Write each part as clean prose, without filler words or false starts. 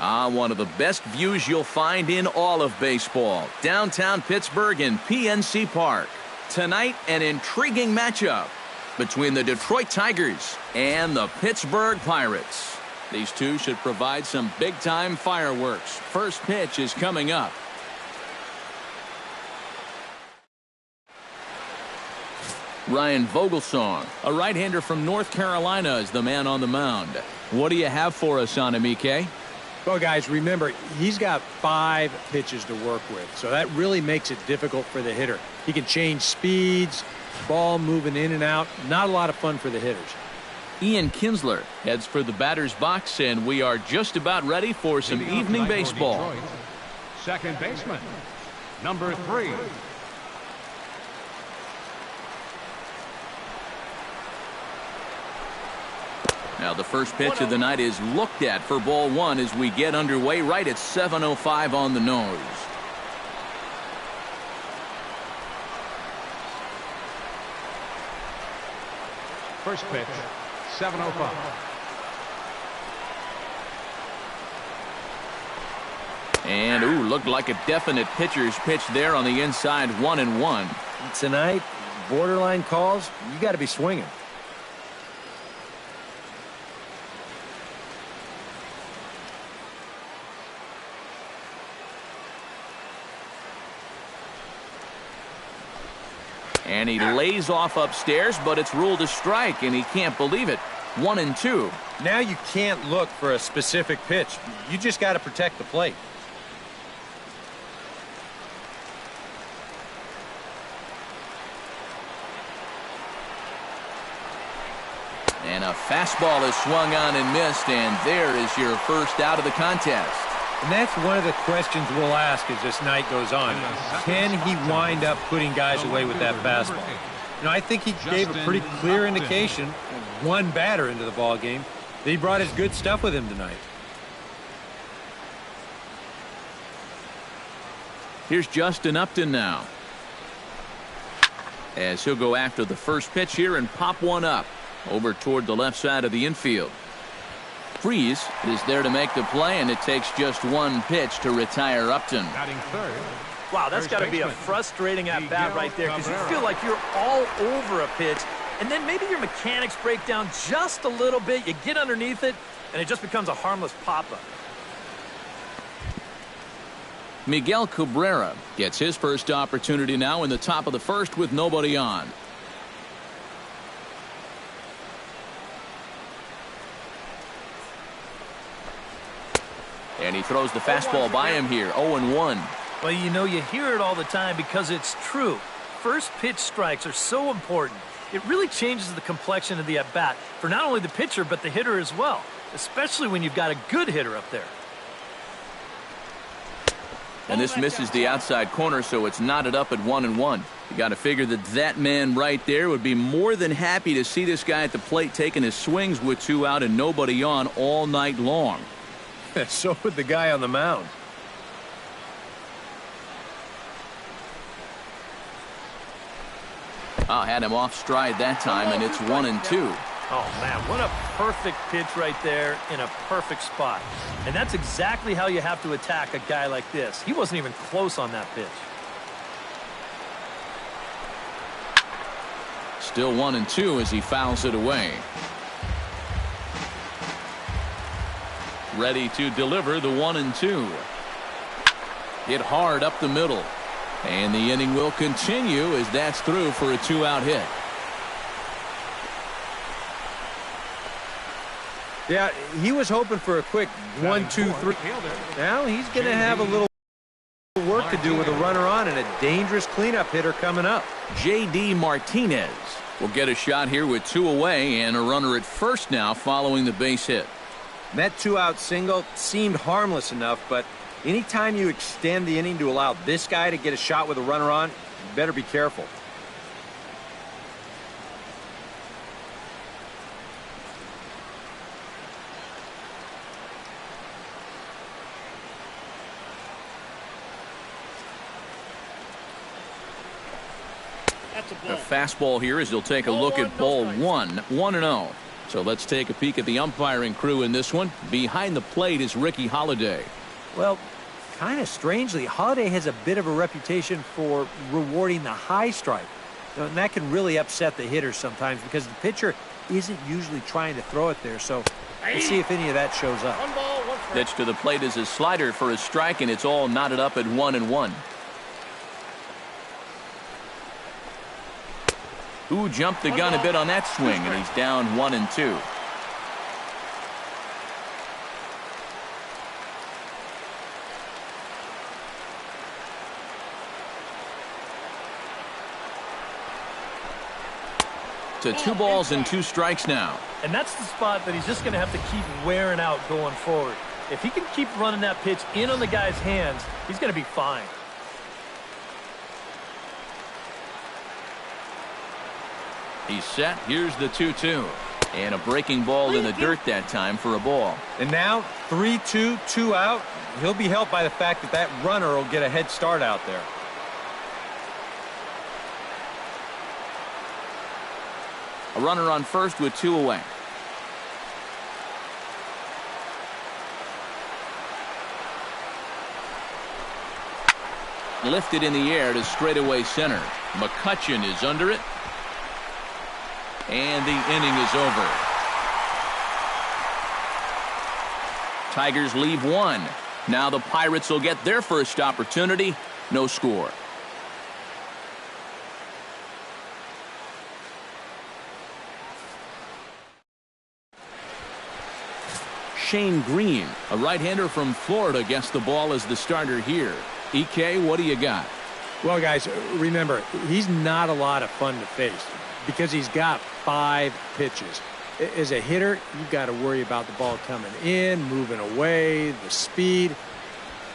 One of the best views you'll find in all of baseball. Downtown Pittsburgh in PNC Park. Tonight, an intriguing matchup between the Detroit Tigers and the Pittsburgh Pirates. These two should provide some big-time fireworks. First pitch is coming up. Ryan Vogelsong, a right-hander from North Carolina, is the man on the mound. What do you have for us on him, EK? Well, guys, remember, he's got 5 pitches to work with, so that really makes it difficult for the hitter. He can change speeds, ball moving in and out. Not a lot of fun for the hitters. Ian Kinsler heads for the batter's box, and we are just about ready for some evening baseball. Detroit, second baseman, number 3. Now the first pitch of the night is looked at for ball 1 as we get underway right at 7:05 on the nose. First pitch, 7:05. And looked like a definite pitcher's pitch there on the inside, 1-1. Tonight, borderline calls, you got to be swinging. And he lays off upstairs, but it's ruled a strike, and he can't believe it. 1-2. Now you can't look for a specific pitch. You just got to protect the plate. And a fastball is swung on and missed, and there is your first out of the contest. And that's one of the questions we'll ask as this night goes on. Can he wind up putting guys away with that fastball? You know, I think he gave a pretty clear indication, one batter into the ball game, that he brought his good stuff with him tonight. Here's Justin Upton now, as he'll go after the first pitch here and pop one up over toward the left side of the infield. Freeze is there to make the play, and it takes just one pitch to retire Upton. Batting third. Wow, that's got to be a frustrating at-bat right there, because you feel like you're all over a pitch, and then maybe your mechanics break down just a little bit. You get underneath it, and it just becomes a harmless pop-up. Miguel Cabrera gets his first opportunity now in the top of the first with nobody on. And he throws the fastball by him here, 0-1. Well, you know, you hear it all the time because it's true. First pitch strikes are so important. It really changes the complexion of the at-bat for not only the pitcher but the hitter as well, especially when you've got a good hitter up there. And this misses the outside corner, so it's knotted up at 1-1. You got to figure that that man right there would be more than happy to see this guy at the plate taking his swings with 2 out and nobody on all night long. So would the guy on the mound. Had him off stride that time, and it's 1-2. Oh, man, what a perfect pitch right there in a perfect spot. And that's exactly how you have to attack a guy like this. He wasn't even close on that pitch. Still 1-2 as he fouls it away. Ready to deliver the 1-2. Hit hard up the middle. And the inning will continue as that's through for a 2-out hit. Yeah, he was hoping for a quick 1, 2, 3. Now he's going to have a little work to do with a runner on and a dangerous cleanup hitter coming up. J.D. Martinez will get a shot here with 2 away and a runner at first now following the base hit. That 2-out single seemed harmless enough, but anytime you extend the inning to allow this guy to get a shot with a runner on, you better be careful. A fastball here as he'll take a look at ball 1, 1-0. So let's take a peek at the umpiring crew in this one. Behind the plate is Ricky Holiday. Well, kind of strangely, Holiday has a bit of a reputation for rewarding the high strike. And that can really upset the hitter sometimes because the pitcher isn't usually trying to throw it there. So we'll see if any of that shows up. Pitch to the plate is a slider for a strike, and it's all knotted up at 1-1. Who jumped the gun a bit on that swing, and he's down 1-2. To 2 balls and 2 strikes now. And that's the spot that he's just going to have to keep wearing out going forward. If he can keep running that pitch in on the guy's hands, he's going to be fine. He's set. Here's the 2-2. And a breaking ball in the dirt that time for a ball. And now 3-2, 2 out. He'll be helped by the fact that that runner will get a head start out there. A runner on first with 2 away. Lifted in the air to straightaway center. McCutchen is under it. And the inning is over. Tigers leave 1. Now the Pirates will get their first opportunity. No score. Shane Green, a right-hander from Florida, gets the ball as the starter here. EK, what do you got? Well, guys, remember, he's not a lot of fun to face because he's got 5 pitches. As a hitter, you've got to worry about the ball coming in, moving away, the speed.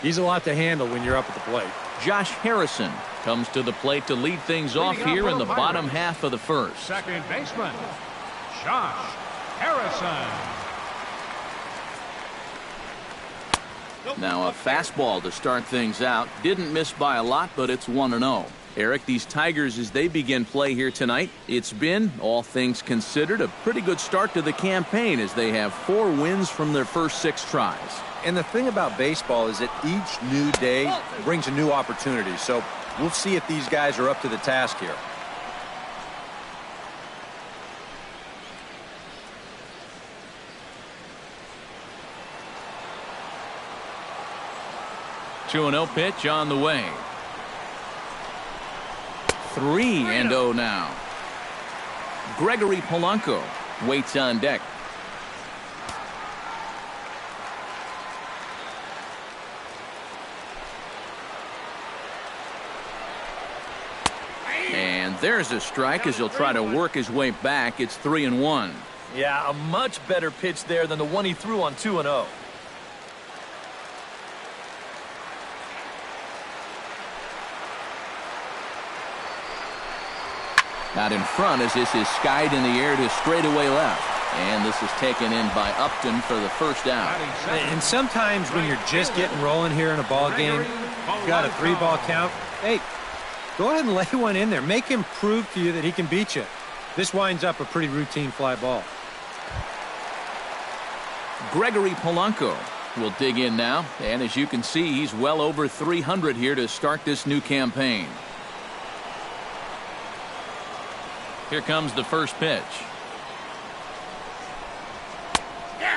He's a lot to handle when you're up at the plate. Josh Harrison comes to the plate to lead things off here in the bottom half of the first. Second baseman, Josh Harrison. Now a fastball to start things out. Didn't miss by a lot, but it's 1-0. Eric, these Tigers, as they begin play here tonight, it's been, all things considered, a pretty good start to the campaign as they have 4 wins from their first 6 tries. And the thing about baseball is that each new day brings a new opportunity. So we'll see if these guys are up to the task here. Two 2-0 pitch on the way. 3-0 now. Gregory Polanco waits on deck. And there's a strike as he'll try to work his way back. It's 3-1. Yeah, a much better pitch there than the one he threw on 2-0. Out in front as this is skied in the air to straightaway left. And this is taken in by Upton for the first out. And sometimes when you're just getting rolling here in a ball game, you've got a 3-ball count. Hey, go ahead and lay one in there. Make him prove to you that he can beat you. This winds up a pretty routine fly ball. Gregory Polanco will dig in now. And as you can see, he's well over 300 here to start this new campaign. Here comes the first pitch.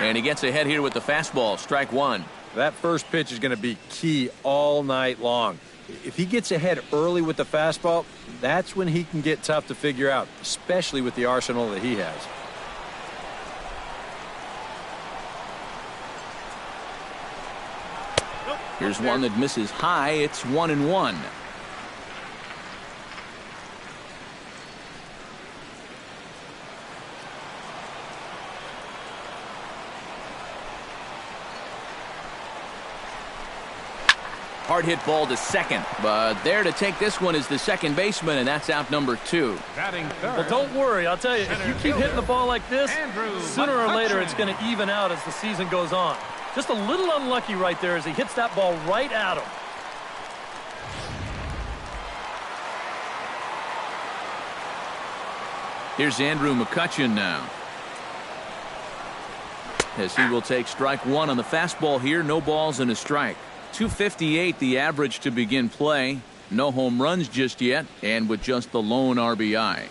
And he gets ahead here with the fastball. Strike 1. That first pitch is going to be key all night long. If he gets ahead early with the fastball, that's when he can get tough to figure out, especially with the arsenal that he has. Here's one that misses high. It's 1-1. Hard hit ball to second, but there to take this one is the second baseman, and that's out number 2. Well, don't worry. I'll tell you, if you keep hitting the ball like this, sooner or later it's going to even out as the season goes on. Just a little unlucky right there as he hits that ball right at him. Here's Andrew McCutchen now. as he will take strike one on the fastball here. No balls and a strike. 258 the average to begin play. No home runs just yet, and with just the lone RBI.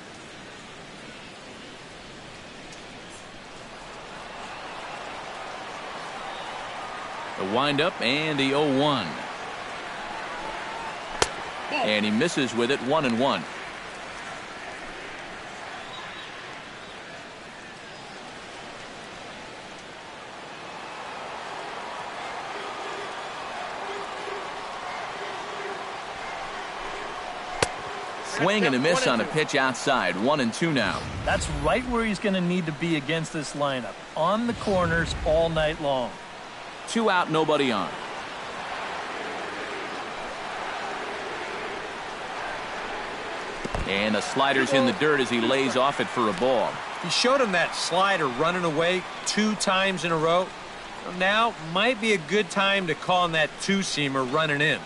The windup and the 0-1. And he misses with it. 1-1. Swing and a miss on a pitch outside. 1-2 now. That's right where he's going to need to be against this lineup. On the corners all night long. 2 out, nobody on. And the slider's in the dirt as he lays off it for a ball. He showed him that slider running away 2 times in a row. Now might be a good time to call on that 2-seamer running in.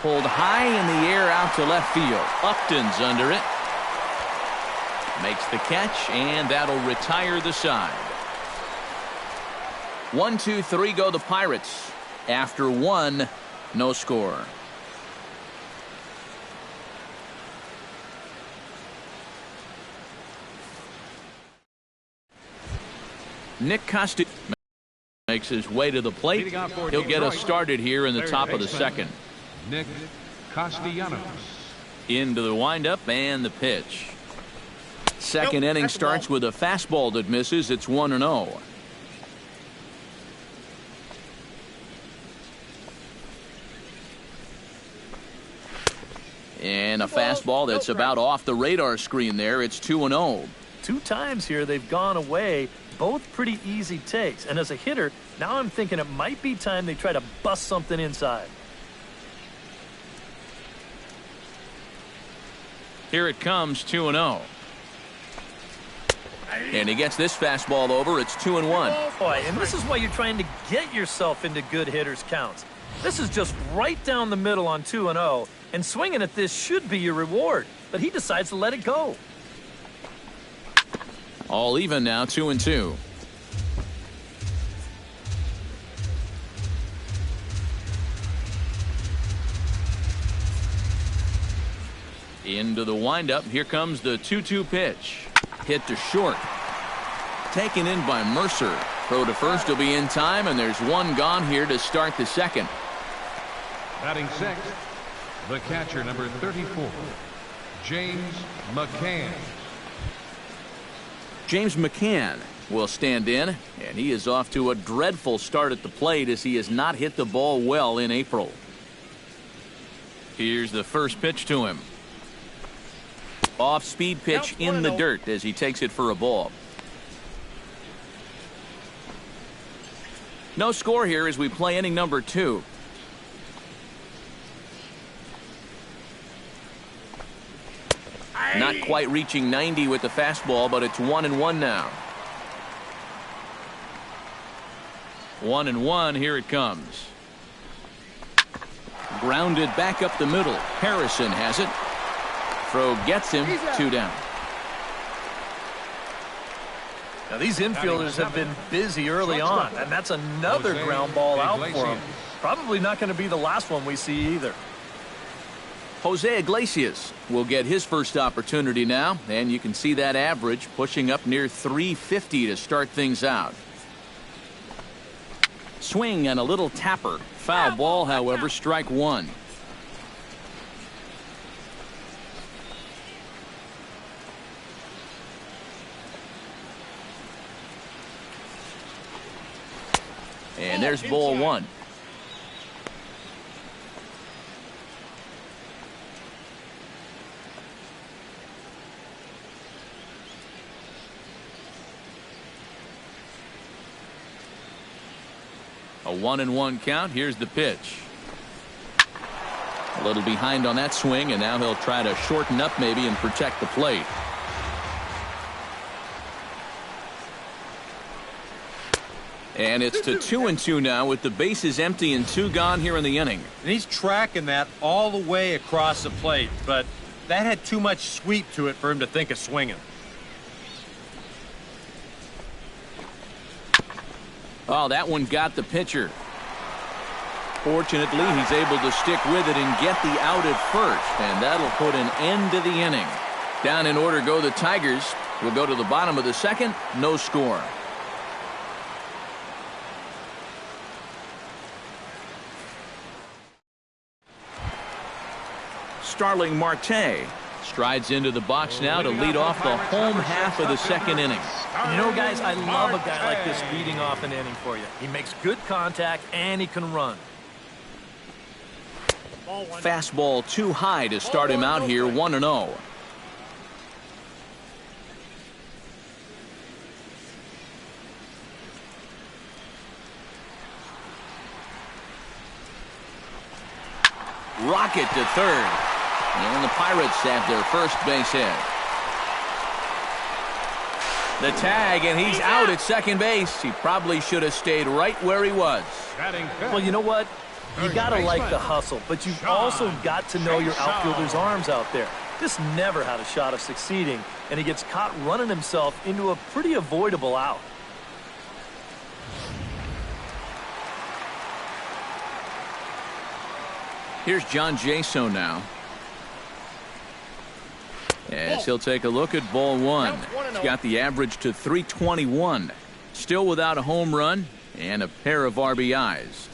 Pulled high in the air out to left field. Upton's under it. Makes the catch, and that'll retire the side. 1-2-3 go the Pirates. After 1, no score. Nick Costa makes his way to the plate. He'll get us started here in the top of the second. Nick Castellanos. Into the windup and the pitch. Second inning starts with a fastball that misses. It's 1-0. And a fastball that's about off the radar screen there. It's 2-0. 2 times here they've gone away. Both pretty easy takes. And as a hitter, now I'm thinking it might be time they try to bust something inside. Here it comes, 2-0. And he gets this fastball over. It's 2-1. Boy, and this is why you're trying to get yourself into good hitters' counts. This is just right down the middle on 2-0, and swinging at this should be your reward, but he decides to let it go. All even now, 2-2. Into the windup. Here comes the 2-2 pitch. Hit to short. Taken in by Mercer. Throw to first will be in time, and there's 1 gone here to start the second. Batting sixth, the catcher, number 34, James McCann. James McCann will stand in, and he is off to a dreadful start at the plate as he has not hit the ball well in April. Here's the first pitch to him. Off-speed pitch in the dirt as he takes it for a ball. No score here as we play inning number 2. Not quite reaching 90 with the fastball, but it's 1-1 now. 1-1, here it comes. Grounded back up the middle. Harrison has it. Throw gets him. 2 down. Now these infielders have been busy early on, and that's another ground ball out for them. Probably not going to be the last one we see either. Jose Iglesias will get his first opportunity now, and you can see that average pushing up near 350 to start things out. Swing and a little tapper. Foul ball, however, strike 1. And there's ball 1. A 1-1 count. Here's the pitch. A little behind on that swing, and now he'll try to shorten up maybe and protect the plate. And it's to 2-2 now with the bases empty and 2 gone here in the inning. And he's tracking that all the way across the plate, but That had too much sweep to it for him to think of swinging. Oh, that one got the pitcher. Fortunately, he's able to stick with it and get the out at first, and that'll put an end to the inning. Down in order go the Tigers. We'll go to the bottom of the second. No score. Starling Marte strides into the box now to lead off the home half of the second inning. You know, guys, I love a guy like this leading off an inning for you. He makes good contact, and he can run. Fastball too high to start him out here, 1-0. Rocket to third. And the Pirates have their first base hit. The tag, and he's out at second base. He probably should have stayed right where he was. Well, you know what? You got to like the hustle, but you've also got to know your outfielder's arms out there. This never had a shot of succeeding, and he gets caught running himself into a pretty avoidable out. Here's John Jaso now. As he'll take a look at ball one. He's got the average to 321. Still without a home run and a pair of RBIs.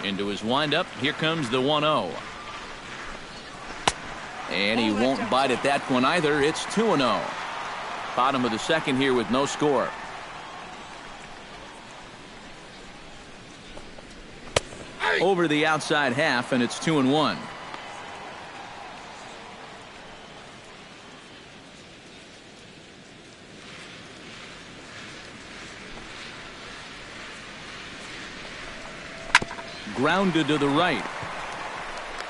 Into his windup. Here comes the 1-0. And he won't bite at that one either. It's 2-0. Bottom of the second here with no score. Over the outside half, and it's 2-1. Grounded to the right.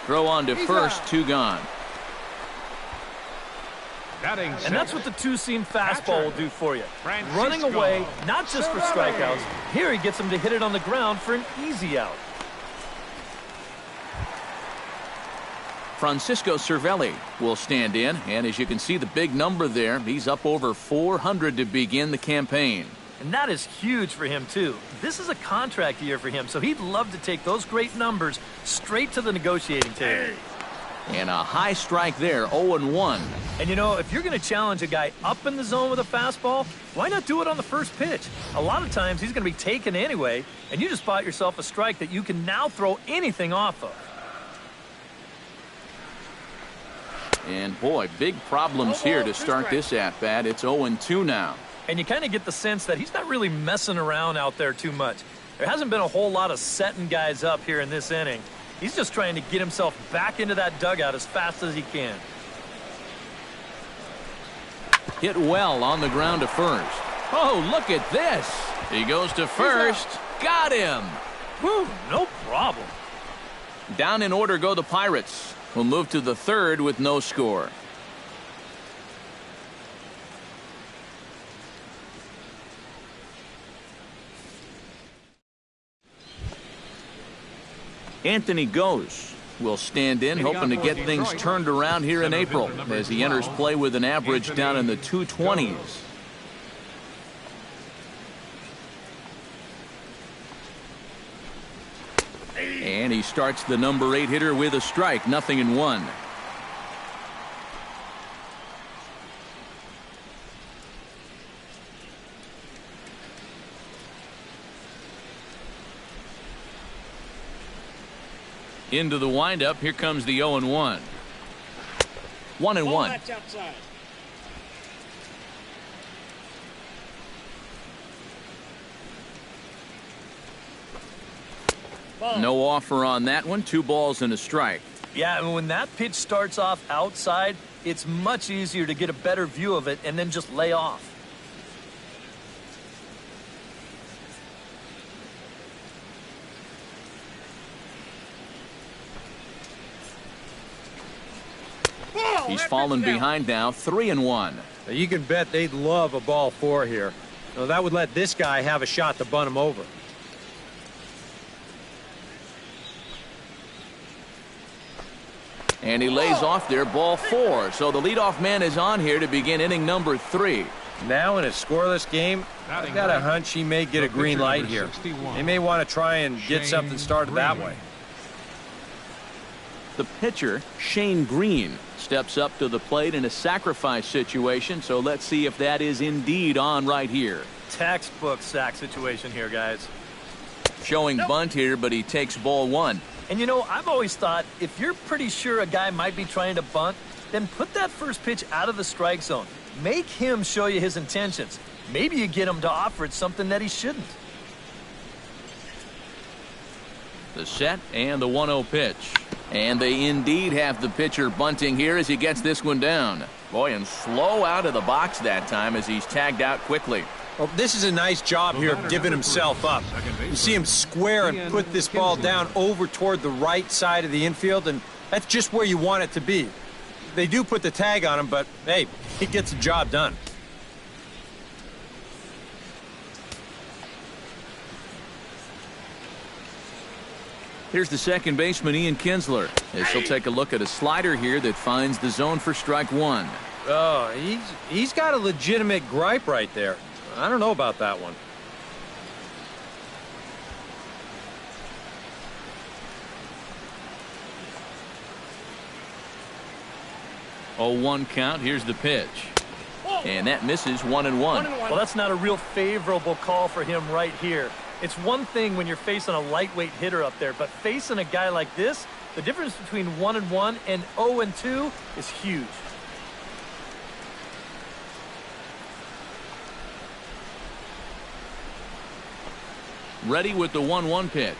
Throw on to first, two gone. And that's what the two-seam fastball will do for you. Running away, not just for strikeouts. Here he gets him to hit it on the ground for an easy out. Francisco Cervelli will stand in, and as you can see the big number there, he's up over 400 to begin the campaign. And that is huge for him, too. This is a contract year for him, so he'd love to take those great numbers straight to the negotiating table. And a high strike there, 0-1. And you know, if you're going to challenge a guy up in the zone with a fastball, why not do it on the first pitch? A lot of times he's going to be taken anyway, and you just bought yourself a strike that you can now throw anything off of. And boy, big problems here to start this at-bat. It's 0-2 now. And you kind of get the sense that he's not really messing around out there too much. There hasn't been a whole lot of setting guys up here in this inning. He's just trying to get himself back into that dugout as fast as he can. Hit well on the ground to first. Oh, look at this. He goes to first. Got him. Whew, no problem. Down in order go the Pirates. We'll move to the third with no score. Anthony Goes will stand in, hoping to get things turned around here in April as he enters play with an average down in the 220s. And he starts the number 8 hitter with a strike, 0-1. Into the windup. Here comes the 0-1. 1-1. No offer on that one. 2 balls and a strike. Yeah, and when that pitch starts off outside, it's much easier to get a better view of it and then just lay off. He's fallen behind now, 3-1. You can bet they'd love a ball 4 here. So that would let this guy have a shot to bunt him over. And he lays off there, ball 4. So the leadoff man is on here to begin inning number 3. Now in a scoreless game, I've got a hunch he may get a green light here. They may want to try and get something started that way. The pitcher, Shane Green, steps up to the plate in a sacrifice situation, so let's see if that is indeed on right here. Textbook sack situation here, guys. Showing bunt here, but he takes ball 1. And you know, I've always thought if you're pretty sure a guy might be trying to bunt, then put that first pitch out of the strike zone. Make him show you his intentions. Maybe you get him to offer it something that he shouldn't. The set and the 1-0 pitch. And they indeed have the pitcher bunting here as he gets this one down. Boy, and slow out of the box that time as he's tagged out quickly. Well, this is a nice job here of giving himself up. You see him square and put this ball down over toward the right side of the infield, and that's just where you want it to be. They do put the tag on him, but, hey, he gets the job done. Here's the second baseman, Ian Kinsler, as he'll take a look at a slider here that finds the zone for strike 1. Oh, he's got a legitimate gripe right there. I don't know about that one. Oh, 1 count. Here's the pitch. And that misses 1-1. Well, that's not a real favorable call for him right here. It's one thing when you're facing a lightweight hitter up there, but facing a guy like this, the difference between 1-1 and 0-2 is huge. Ready with the 1-1 pitch.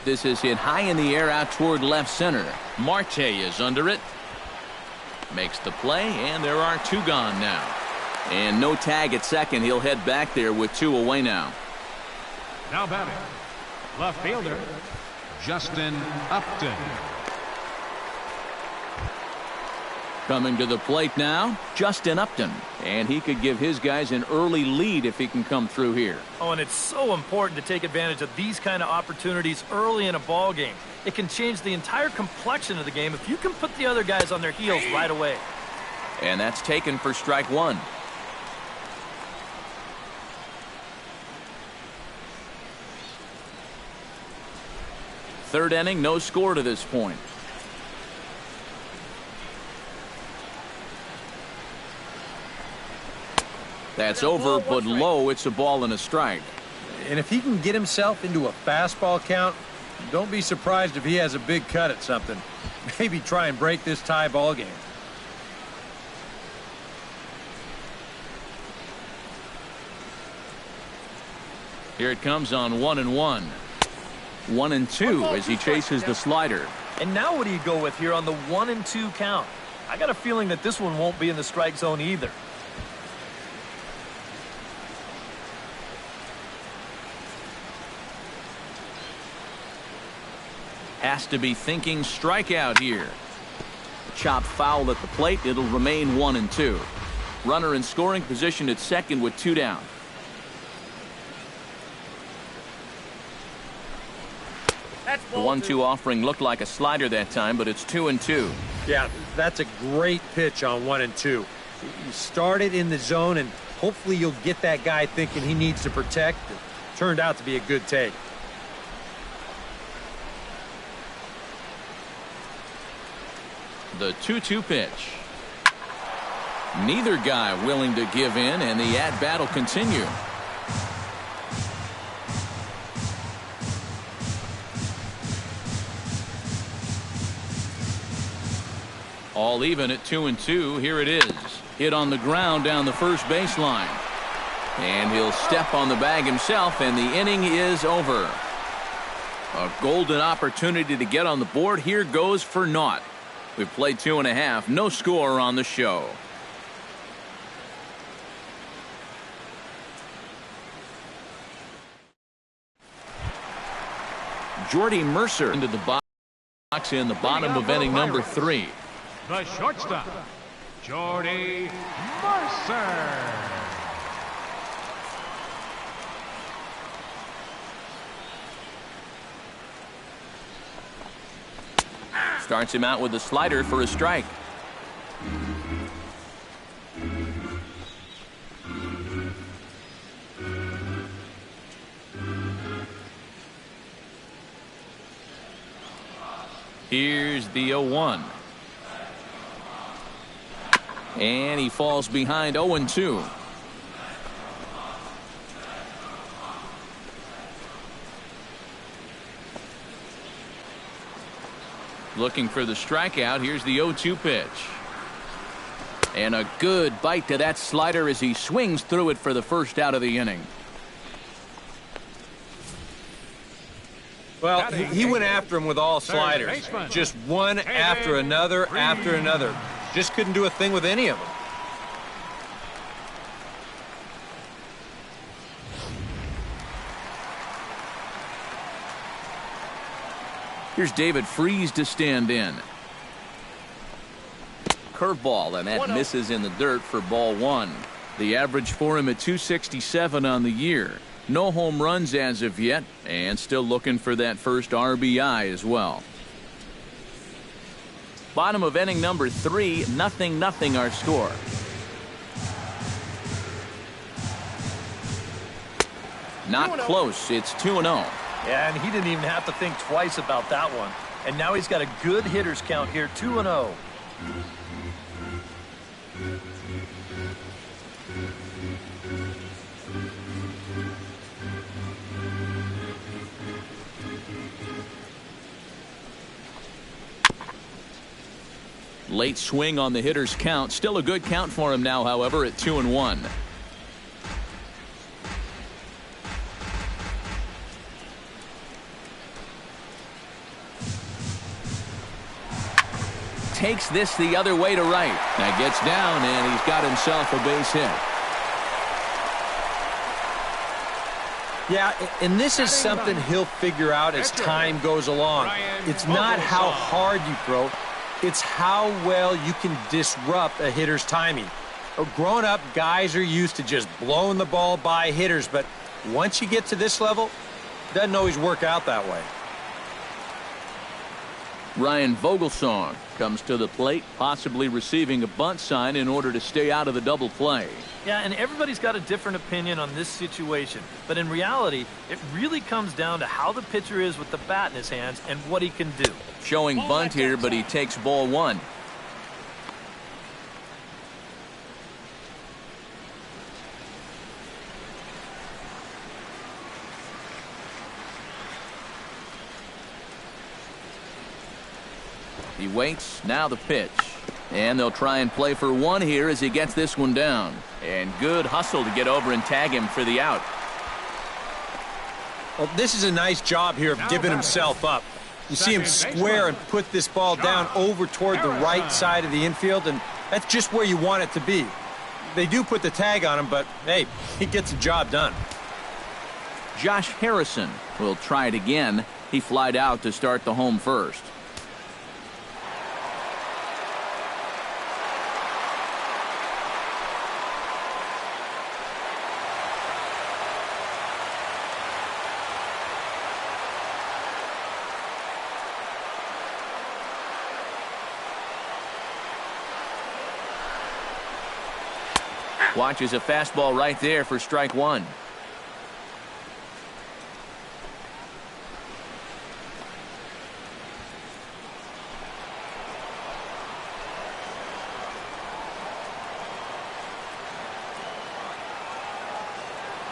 This is hit high in the air out toward left center. Marte is under it. Makes the play, and there are 2 gone now. And no tag at second. He'll head back there with 2 away now. Now batting, left fielder, Justin Upton. Coming to the plate now, Justin Upton. And he could give his guys an early lead if he can come through here. Oh, and it's so important to take advantage of these kind of opportunities early in a ball game. It can change the entire complexion of the game if you can put the other guys on their heels right away. And that's taken for strike 1. Third inning, no score to this point. That's over, but low. It's a ball and a strike. And if he can get himself into a fastball count, don't be surprised if he has a big cut at something. Maybe try and break this tie ball game. Here it comes on 1-1. 1-2 as he chases the slider. And now what do you go with here on the 1-2 count? I got a feeling that this one won't be in the strike zone either. Has to be thinking strikeout here. Chop foul at the plate. It'll remain 1-2. Runner in scoring position at second with 2 down. The 1-2 offering looked like a slider that time, but it's 2-2. Yeah, that's a great pitch on 1-2. You start it in the zone, and hopefully you'll get that guy thinking he needs to protect. It turned out to be a good take. The 2-2 pitch. Neither guy willing to give in, and the at-bat will continue. All even at 2-2. Here it is. Hit on the ground down the first baseline. And he'll step on the bag himself, and the inning is over. A golden opportunity to get on the board. Here goes for naught. We've played 2.5. No score on the show. Jordy Mercer into the box in the bottom of inning number 3. The shortstop, Jordy Mercer. Starts him out with a slider for a strike. Here's the 0-1. And he falls behind 0-2. Looking for the strikeout. Here's the 0-2 pitch. And a good bite to that slider as he swings through it for the first out of the inning. Well, he went after him with all sliders. Just one after another after another. Just couldn't do a thing with any of them. Here's David Freese to stand in. Curveball, and that misses in the dirt for ball one. The average for him at 267 on the year. No home runs as of yet, and still looking for that first RBI as well. Bottom of inning number 3, 0-0 our score. Not close. It's 2-0. Yeah, and he didn't even have to think twice about that one. And now he's got a good hitters count here, 2-0. Late swing on the hitter's count. Still a good count for him now, however, at 2-1. Takes this the other way to right. That gets down, and he's got himself a base hit. Yeah, and this is something he'll figure out as time goes along. It's not how hard you throw. It's how well you can disrupt a hitter's timing. Growing up, guys are used to just blowing the ball by hitters, but once you get to this level, it doesn't always work out that way. Ryan Vogelsong comes to the plate, possibly receiving a bunt sign in order to stay out of the double play. Yeah, and everybody's got a different opinion on this situation. But in reality, it really comes down to how the pitcher is with the bat in his hands and what he can do. Showing bunt here, but he takes ball one. He waits. Now the pitch. And they'll try and play for one here as he gets this one down. And good hustle to get over and tag him for the out. Well, this is a nice job here of giving himself up. You see him square and put this ball down over toward the right side of the infield, and that's just where you want it to be. They do put the tag on him, but, hey, he gets the job done. Josh Harrison will try it again. He flied out to start the home first. Watches a fastball right there for strike one.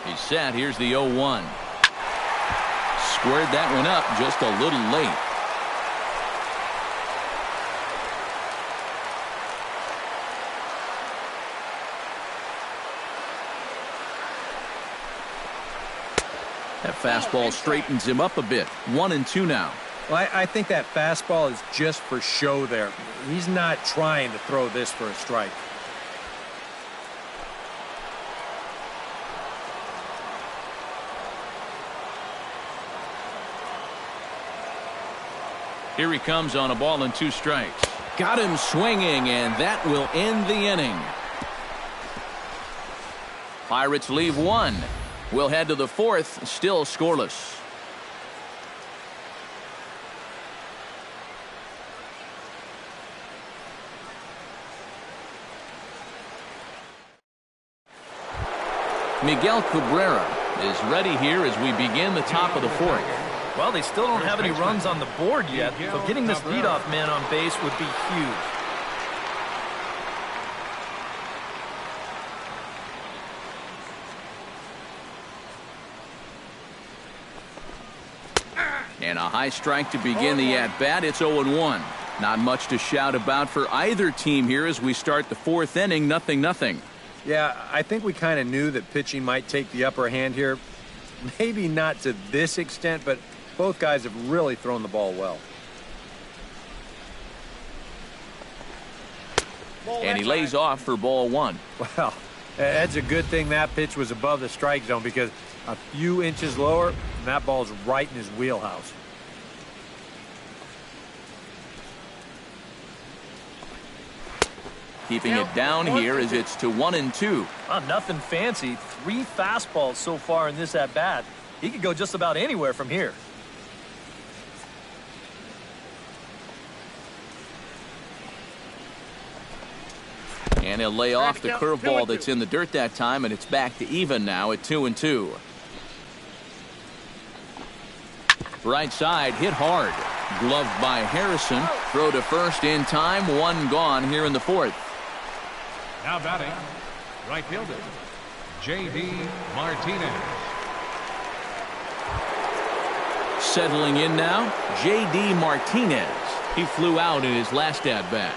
He's set. Here's the 0-1. Squared that one up just a little late. That fastball straightens him up a bit. 1-2 now. Well, I think that fastball is just for show there. He's not trying to throw this for a strike. Here he comes on a ball and 2 strikes. Got him swinging, and that will end the inning. Pirates leave 1. We'll head to the 4th, still scoreless. Miguel Cabrera is ready here as we begin the top of the fourth. Well, they still don't have any runs on the board yet, so getting this leadoff man on base would be huge. And a high strike to begin the at-bat. It's 0-1. Not much to shout about for either team here as we start the fourth inning, 0-0. Yeah, I think we kind of knew that pitching might take the upper hand here. Maybe not to this extent, but both guys have really thrown the ball well. And he lays off for ball one. Well, that's a good thing that pitch was above the strike zone, because a few inches lower, and that ball's right in his wheelhouse. Keeping it down here as it's to 1-2. Nothing fancy. 3 fastballs so far in this at-bat. He could go just about anywhere from here. And he'll lay off the curveball that's in the dirt that time, and it's back to even now at 2-2. Right side hit hard. Gloved by Harrison. Throw to first in time. 1 gone here in the fourth. Now batting, right fielder, J.D. Martinez. Settling in now, J.D. Martinez. He flew out in his last at-bat.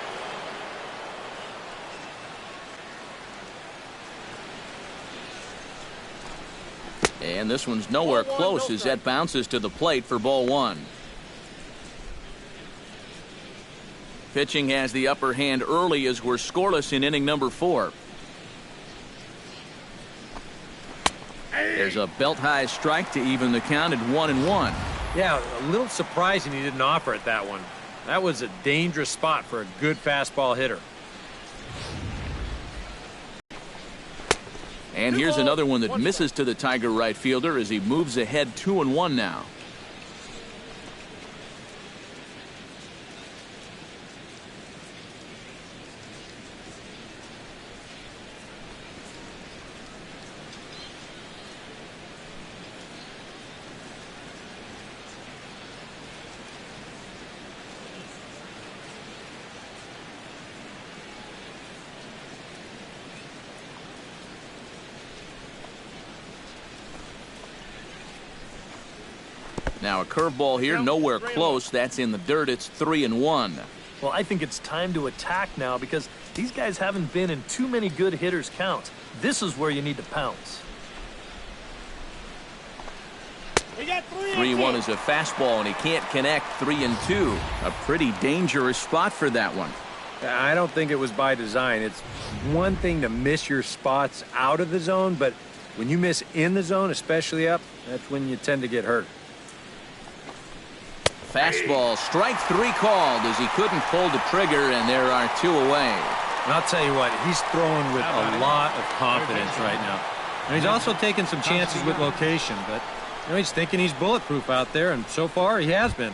And this one's nowhere close as that bounces to the plate for ball one. Pitching has the upper hand early as we're scoreless in inning number 4. There's a belt-high strike to even the count at 1-1. Yeah, a little surprising he didn't offer it that one. That was a dangerous spot for a good fastball hitter. And here's another one that misses to the Tiger right fielder as he moves ahead 2-1 now. Now a curveball here, nowhere close. That's in the dirt. It's 3-1. Well, I think it's time to attack now because these guys haven't been in too many good hitters' counts. This is where you need to pounce. 3-1 is a fastball, and he can't connect. 3-2. A pretty dangerous spot for that one. I don't think it was by design. It's one thing to miss your spots out of the zone, but when you miss in the zone, especially up, that's when you tend to get hurt. Fastball, strike 3 called as he couldn't pull the trigger, and there are 2 away. And I'll tell you what, he's throwing with a lot of confidence right now. And he's also taking some chances with location, but he's thinking he's bulletproof out there, and so far he has been.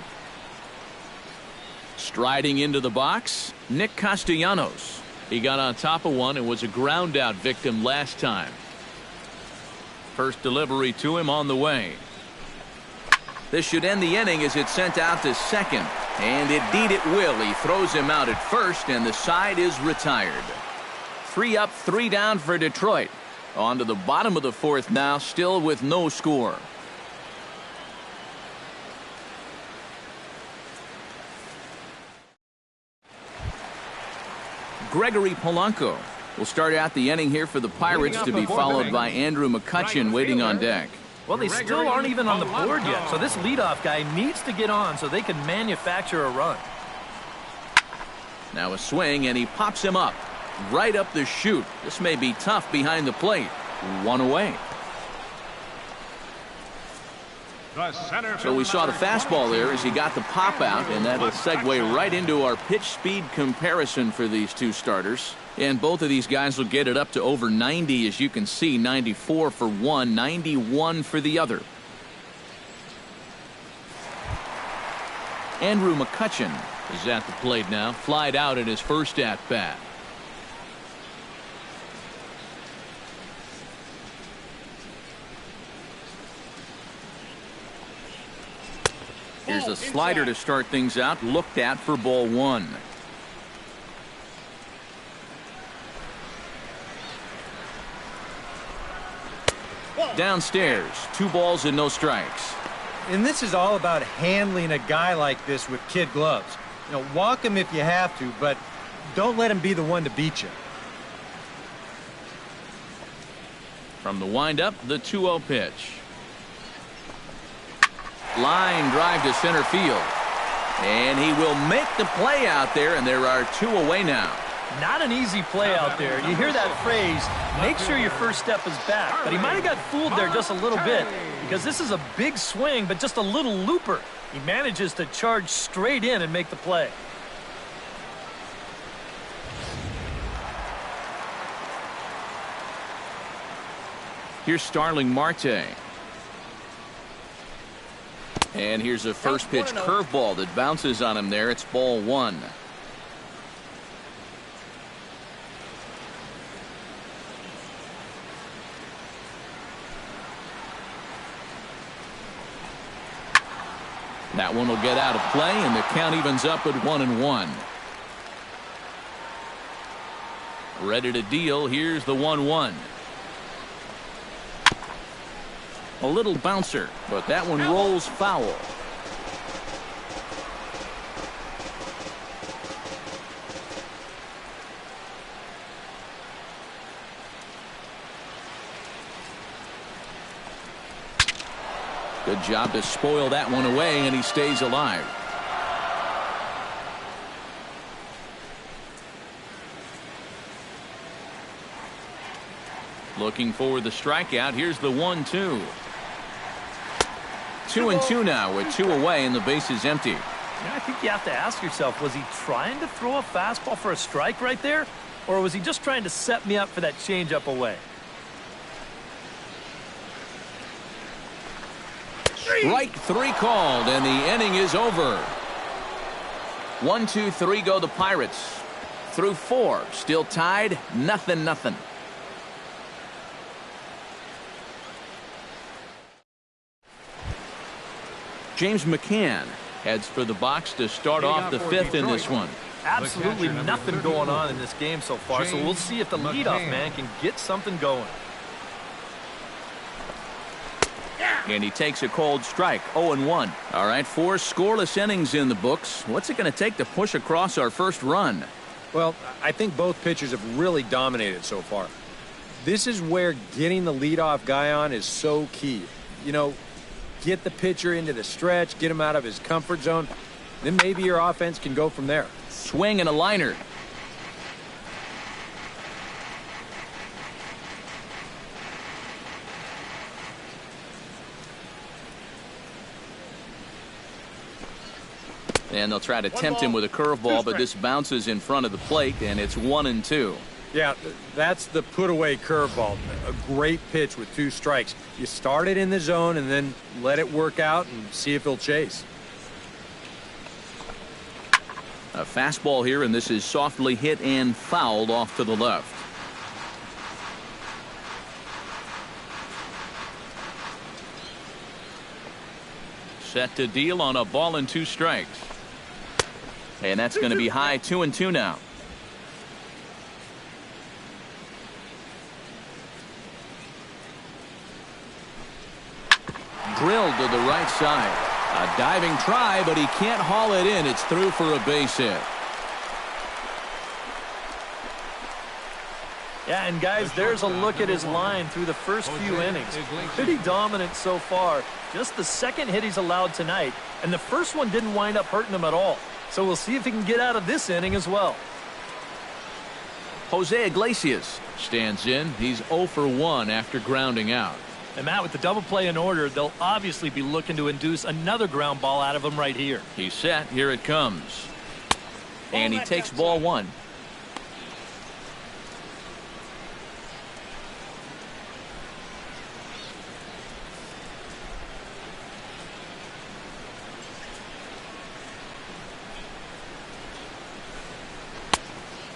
Striding into the box, Nick Castellanos. He got on top of one and was a ground out victim last time. First delivery to him on the way. This should end the inning as it's sent out to second. And indeed it will. He throws him out at first, and the side is retired. 3 up, 3 down for Detroit. On to the bottom of the fourth now, still with no score. Gregory Polanco will start out the inning here for the Pirates, to be followed by Andrew McCutchen waiting on deck. Well, they still aren't even on the board yet, so this leadoff guy needs to get on so they can manufacture a run. Now a swing, and he pops him up. Right up the chute. This may be tough behind the plate. 1 away. So we saw the fastball there as he got the pop out, and that'll segue right into our pitch speed comparison for these two starters. And both of these guys will get it up to over 90, as you can see. 94 for one, 91 for the other. Andrew McCutchen is at the plate now, flied out in his first at-bat. Here's a slider to start things out, looked at for ball one. Downstairs, 2 balls and no strikes. And this is all about handling a guy like this with kid gloves. You know, walk him if you have to, but don't let him be the one to beat you. From the windup, the 2-0 pitch. Line drive to center field. And he will make the play out there, and there are 2 away now. Not an easy play out there. You hear that phrase, make sure your first step is back. But he might have got fooled there just a little bit because this is a big swing, but just a little looper. He manages to charge straight in and make the play. Here's Starling Marte. And here's a first pitch curveball that bounces on him there. It's ball one. That one will get out of play, and the count evens up at 1-1. Ready to deal. Here's the 1-1. A little bouncer, but that one rolls foul. Good job to spoil that one away, and he stays alive. Looking for the strikeout. Here's the 1-2. 2-2 now with 2 away, and the base is empty. Yeah, I think you have to ask yourself, was he trying to throw a fastball for a strike right there? Or was he just trying to set me up for that changeup away? Strike 3 called, and the inning is over. 1, 2, 3 go the Pirates. Through 4, still tied, 0-0. James McCann heads for the box to start off the 5th in this one. Absolutely nothing going on in this game so far, so we'll see if the leadoff man can get something going. And he takes a cold strike, 0-1. All right, 4 scoreless innings in the books. What's it going to take to push across our first run? Well, I think both pitchers have really dominated so far. This is where getting the leadoff guy on is so key. You know, get the pitcher into the stretch, get him out of his comfort zone, then maybe your offense can go from there. Swing and a liner. And they'll try to tempt him with a curveball, but this bounces in front of the plate, and it's 1-2. Yeah, that's the put-away curveball. A great pitch with 2 strikes. You start it in the zone and then let it work out and see if he'll chase. A fastball here, and this is softly hit and fouled off to the left. Set to deal on a ball and 2 strikes. And that's going to be high, 2-2 now. Drilled to the right side. A diving try, but he can't haul it in. It's through for a base hit. Yeah, and guys, there's a look at his line through the first few innings. Pretty dominant so far. Just the second hit he's allowed tonight, and the first one didn't wind up hurting him at all. So we'll see if he can get out of this inning as well. Jose Iglesias stands in. He's 0 for 1 after grounding out. And Matt, with the double play in order, they'll obviously be looking to induce another ground ball out of him right here. He's set. Here it comes. And he takes ball 1.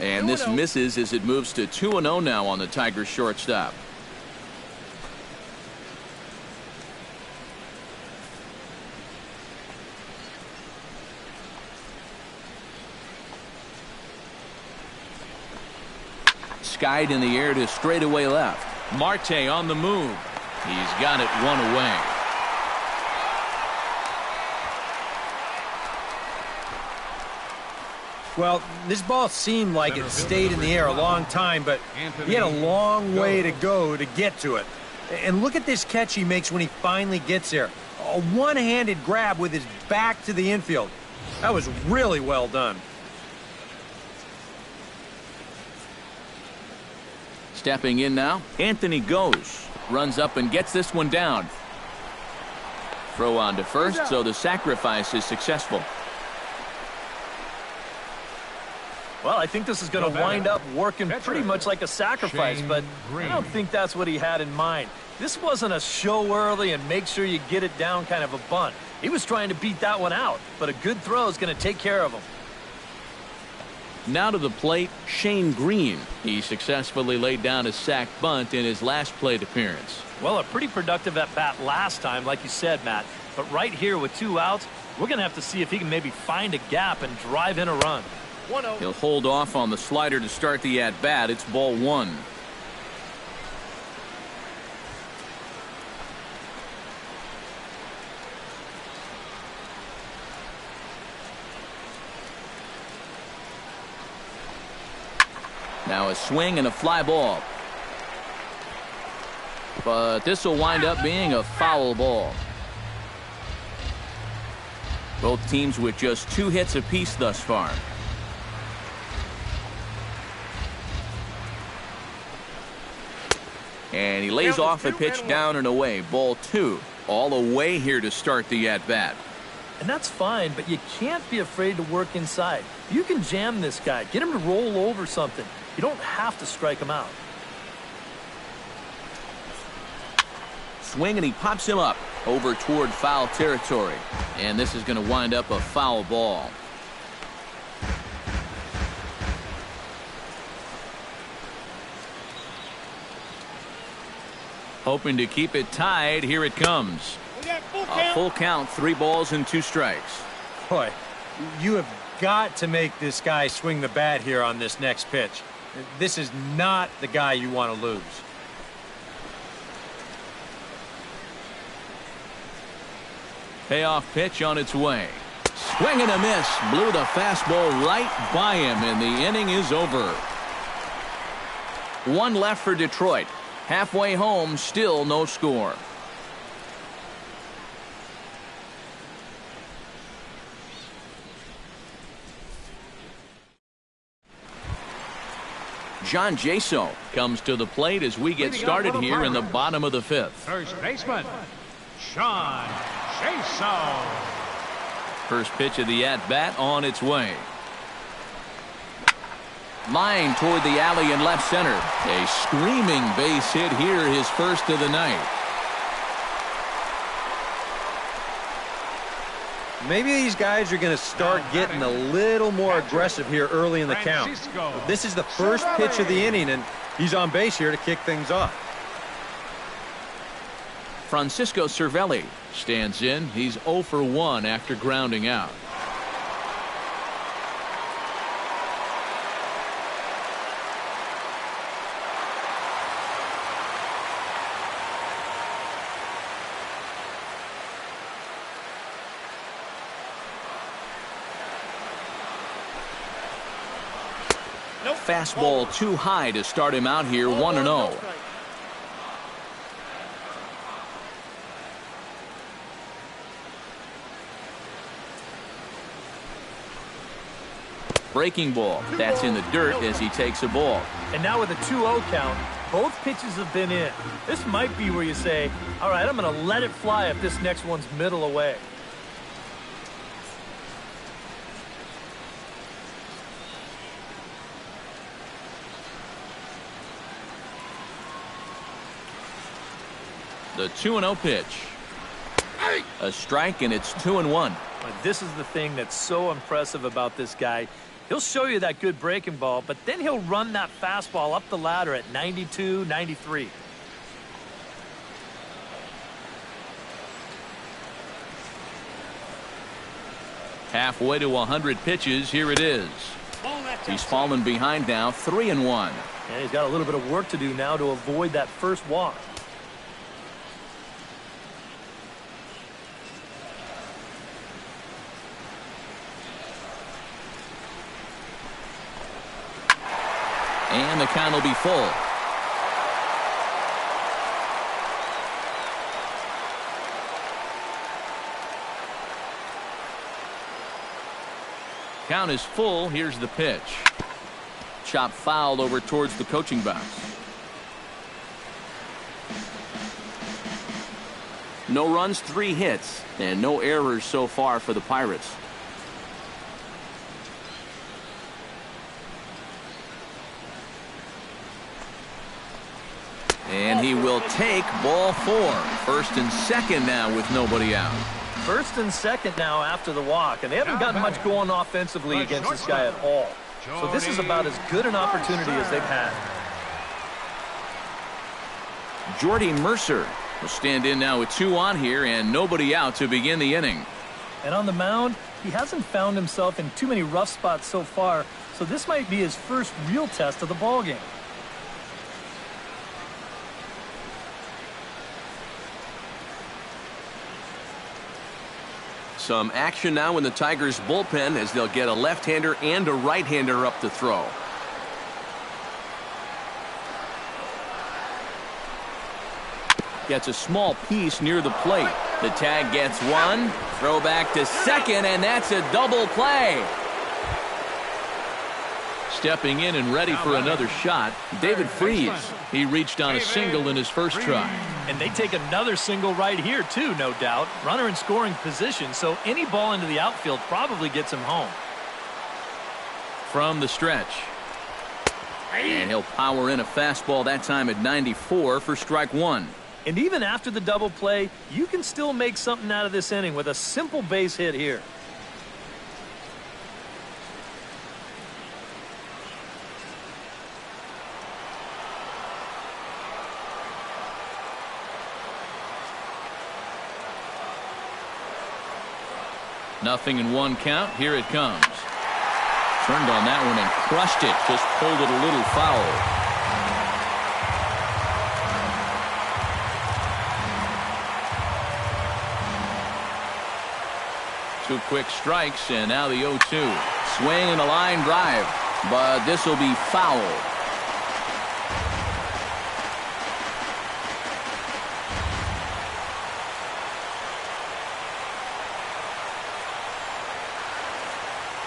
And this misses as it moves to 2-0 now on the Tigers shortstop. skied in the air to straightaway left. Marte on the move. He's got it one away. Well, this ball seemed like it stayed in the air a long time, but he had a long way to go to get to it. And look at this catch he makes when he finally gets there. A one-handed grab with his back to the infield. That was really well done. Stepping in now, Anthony goes. Runs up and gets this one down. Throw on to first, so the sacrifice is successful. Well, I think this is going to wind up working pretty much like a sacrifice, but I don't think that's what he had in mind. This wasn't a show early and make sure you get it down kind of a bunt. He was trying to beat that one out, but a good throw is going to take care of him. Now to the plate, Shane Green. He successfully laid down a sac bunt in his last plate appearance. Well, a pretty productive at-bat last time, like you said, Matt. But right here with 2 outs, we're going to have to see if he can maybe find a gap and drive in a run. He'll hold off on the slider to start the at-bat. It's ball 1. Now a swing and a fly ball. But this will wind up being a foul ball. Both teams with just 2 hits apiece thus far. And he lays off a pitch down and away. Ball 2. All away here to start the at-bat. And that's fine, but you can't be afraid to work inside. You can jam this guy. Get him to roll over something. You don't have to strike him out. Swing, and he pops him up over toward foul territory. And this is going to wind up a foul ball. Hoping to keep it tied. Here it comes. A full count, 3 balls and 2 strikes. Boy, you have got to make this guy swing the bat here on this next pitch. This is not the guy you want to lose. Payoff pitch on its way. Swing and a miss. Blew the fastball right by him, and the inning is over. 1 left for Detroit. Halfway home, still no score. John Jaso comes to the plate as we get started here in the bottom of the 5th. First baseman, John Jaso. First pitch of the at-bat on its way. Line toward the alley in left center. A screaming base hit here, his first of the night. Maybe these guys are going to start getting a little more aggressive here early in the count. This is the first pitch of the inning, and he's on base here to kick things off. Francisco Cervelli stands in. He's 0 for 1 after grounding out. Fastball too high to start him out here, 1-0. Breaking ball. That's in the dirt as he takes a ball. And now with a 2-0 count, both pitches have been in. This might be where you say, all right, I'm going to let it fly if this next one's middle away. The 2-0 pitch. A strike, and it's 2-1. This is the thing that's so impressive about this guy. He'll show you that good breaking ball, but then he'll run that fastball up the ladder at 92, 93. Halfway to 100 pitches. Here it is. He's fallen behind now, 3-1. And he's got a little bit of work to do now to avoid that first walk. And the count will be full. Count is full. Here's the pitch. Chop fouled over towards the coaching box. No runs, 3 hits, and no errors so far for the Pirates. And he will take ball 4. First and second now with nobody out. First and second now after the walk, and they haven't gotten much going offensively against this guy at all. So this is about as good an opportunity as they've had. Jordy Mercer will stand in now with 2 on here and nobody out to begin the inning. And on the mound, he hasn't found himself in too many rough spots so far, so this might be his first real test of the ballgame. Some action now in the Tigers bullpen as they'll get a left-hander and a right-hander up to throw. Gets a small piece near the plate. The tag gets 1. Throw back to second, and that's a double play. Stepping in and ready for another shot, David Freese. He reached on a single in his first try. And they take another single right here, too, no doubt. Runner in scoring position, so any ball into the outfield probably gets him home. From the stretch. And he'll power in a fastball that time at 94 for strike 1. And even after the double play, you can still make something out of this inning with a simple base hit here. Nothing in 1 count. Here it comes. Turned on that one and crushed it. Just pulled it a little foul. Two quick strikes, and now the 0-2. Swing and a line drive, but this will be foul.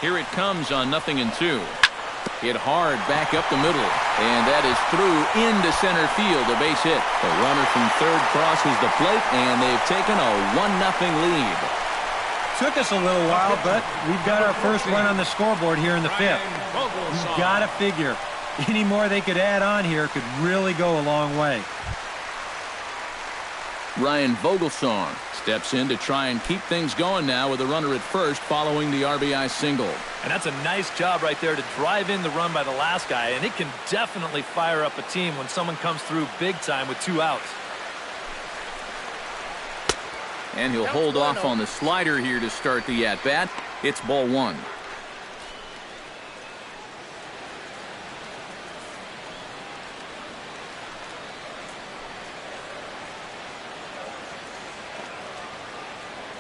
Here it comes on 0-2. Hit hard back up the middle, and that is through into center field, a base hit. The runner from third crosses the plate, and they've taken a 1-0 lead. Took us a little while, but we've got our first run on the scoreboard here in the 5th. You've got to figure any more they could add on here could really go a long way. Ryan Vogelsong steps in to try and keep things going now with a runner at first following the RBI single. And that's a nice job right there to drive in the run by the last guy, and it can definitely fire up a team when someone comes through big time with 2 outs. And he'll hold off on the slider here to start the at-bat. It's ball 1.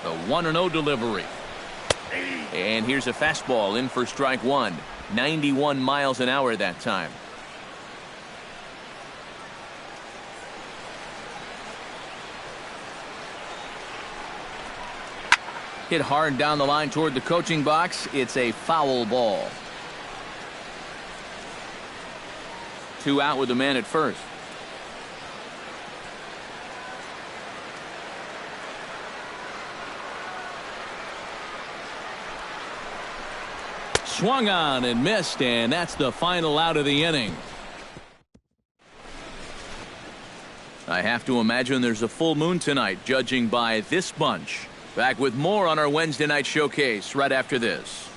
The 1-0 delivery. And here's a fastball in for strike 1. 91 miles an hour that time. Hit hard down the line toward the coaching box. It's a foul ball. 2 out with the man at first. Swung on and missed, and that's the final out of the inning. I have to imagine there's a full moon tonight, judging by this bunch. Back with more on our Wednesday night showcase right after this.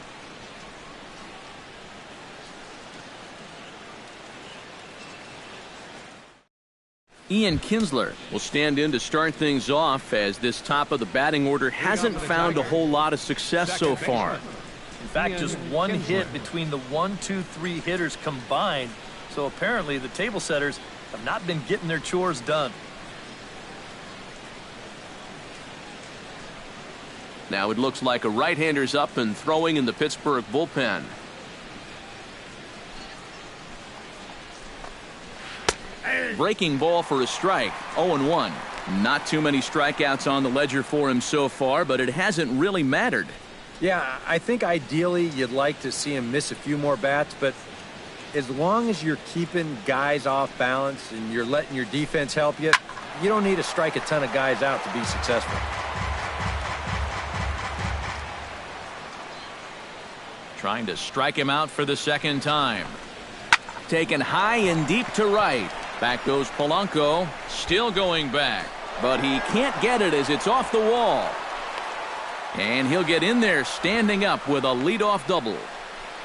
Ian Kinsler will stand in to start things off as this top of the batting order hasn't found a whole lot of success so far. In fact, just one hit between the 1, 2, 3 hitters combined. So apparently the table setters have not been getting their chores done. Now it looks like a right-hander's up and throwing in the Pittsburgh bullpen. Breaking ball for a strike. 0-1. Not too many strikeouts on the ledger for him so far, but it hasn't really mattered. Yeah, I think ideally you'd like to see him miss a few more bats, but as long as you're keeping guys off balance and you're letting your defense help you, you don't need to strike a ton of guys out to be successful. Trying to strike him out for the second time. Taken high and deep to right. Back goes Polanco. Still going back. But he can't get it as it's off the wall. And he'll get in there standing up with a leadoff double.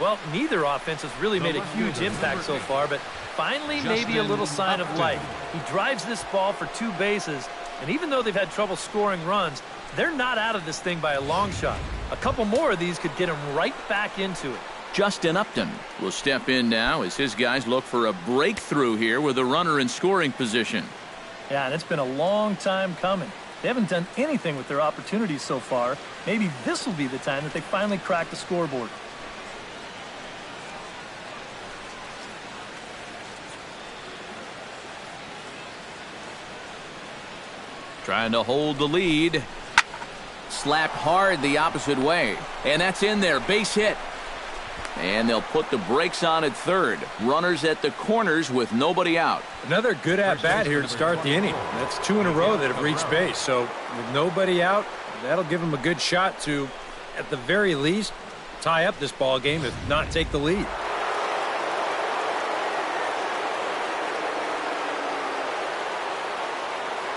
Well, neither offense has really made a huge impact so far, but finally maybe a little sign of life. He drives this ball for 2 bases, and even though they've had trouble scoring runs, they're not out of this thing by a long shot. A couple more of these could get him right back into it. Justin Upton will step in now as his guys look for a breakthrough here with a runner in scoring position. Yeah, and it's been a long time coming. They haven't done anything with their opportunities so far. Maybe this will be the time that they finally crack the scoreboard. Trying to hold the lead. Slapped hard the opposite way. And that's in there. Base hit. And they'll put the brakes on at third. Runners at the corners with nobody out. Another good at-bat here to start the inning. That's 2 in a row that have reached base. So with nobody out, that'll give them a good shot to, at the very least, tie up this ball game, if not take the lead.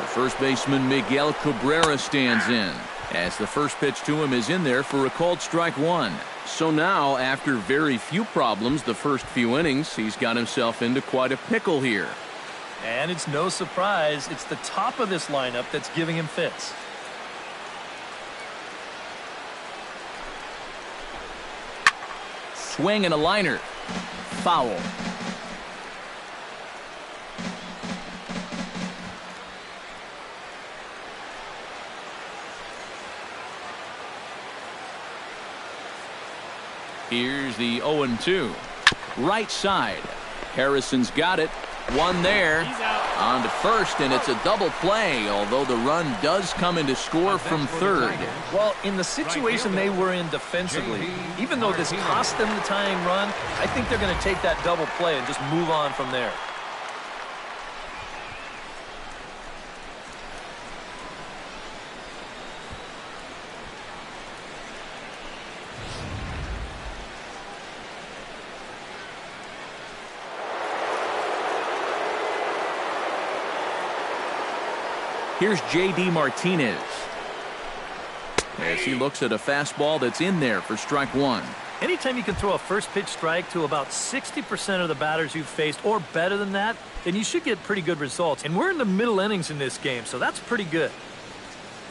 The first baseman Miguel Cabrera stands in, as the first pitch to him is in there for a called strike 1. So now, after very few problems the first few innings, he's got himself into quite a pickle here. And it's no surprise, it's the top of this lineup that's giving him fits. Swing and a liner. Foul. Here's the 0-2. Right side. Harrison's got it. One there. On to first, and it's a double play, although the run does come into score from third. Well, in the situation they were in defensively, even though this cost them the tying run, I think they're going to take that double play and just move on from there. Here's J.D. Martinez as he looks at a fastball that's in there for strike 1. Anytime you can throw a first pitch strike to about 60% of the batters you've faced or better than that, then you should get pretty good results. And we're in the middle innings in this game, so that's pretty good.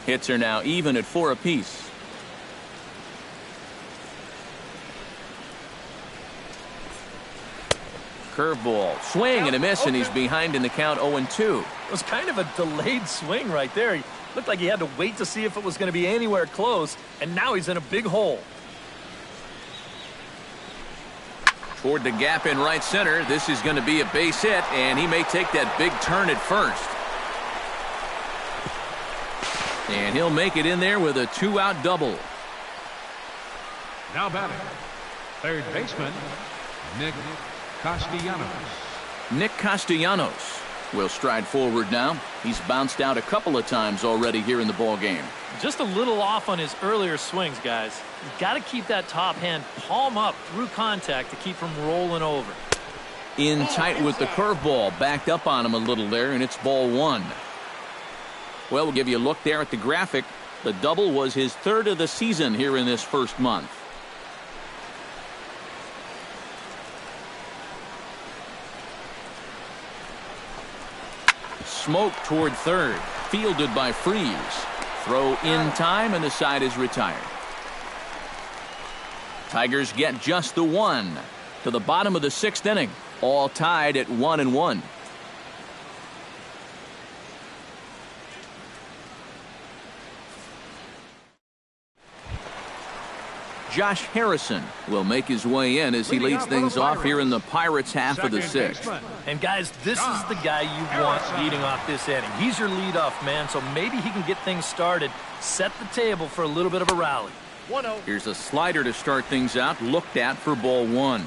Hits are now even at 4 apiece. Curveball, swing and a miss, and he's behind in the count 0-2. It was kind of a delayed swing right there. He looked like he had to wait to see if it was going to be anywhere close, and now he's in a big hole. Toward the gap in right center. This is going to be a base hit, and he may take that big turn at first. And he'll make it in there with a 2-out double. Now batting, third baseman, Nick Castellanos will stride forward now. He's bounced out a couple of times already here in the ball game. Just a little off on his earlier swings, guys. You've got to keep that top hand palm up through contact to keep from rolling over. In tight with the curveball, backed up on him a little there, and it's ball 1. Well, we'll give you a look there at the graphic. The double was his 3rd of the season here in this first month. Smoke toward third, fielded by Freeze. Throw in time, and the side is retired. Tigers get just the one. To the bottom of the 6th inning, all tied at 1-1. Josh Harrison will make his way in as he leads things off here in the Pirates' half of the 6th. And guys, this is the guy you want leading off this inning. He's your leadoff man, so maybe he can get things started, set the table for a little bit of a rally. 1-0. Here's a slider to start things out, looked at for ball 1.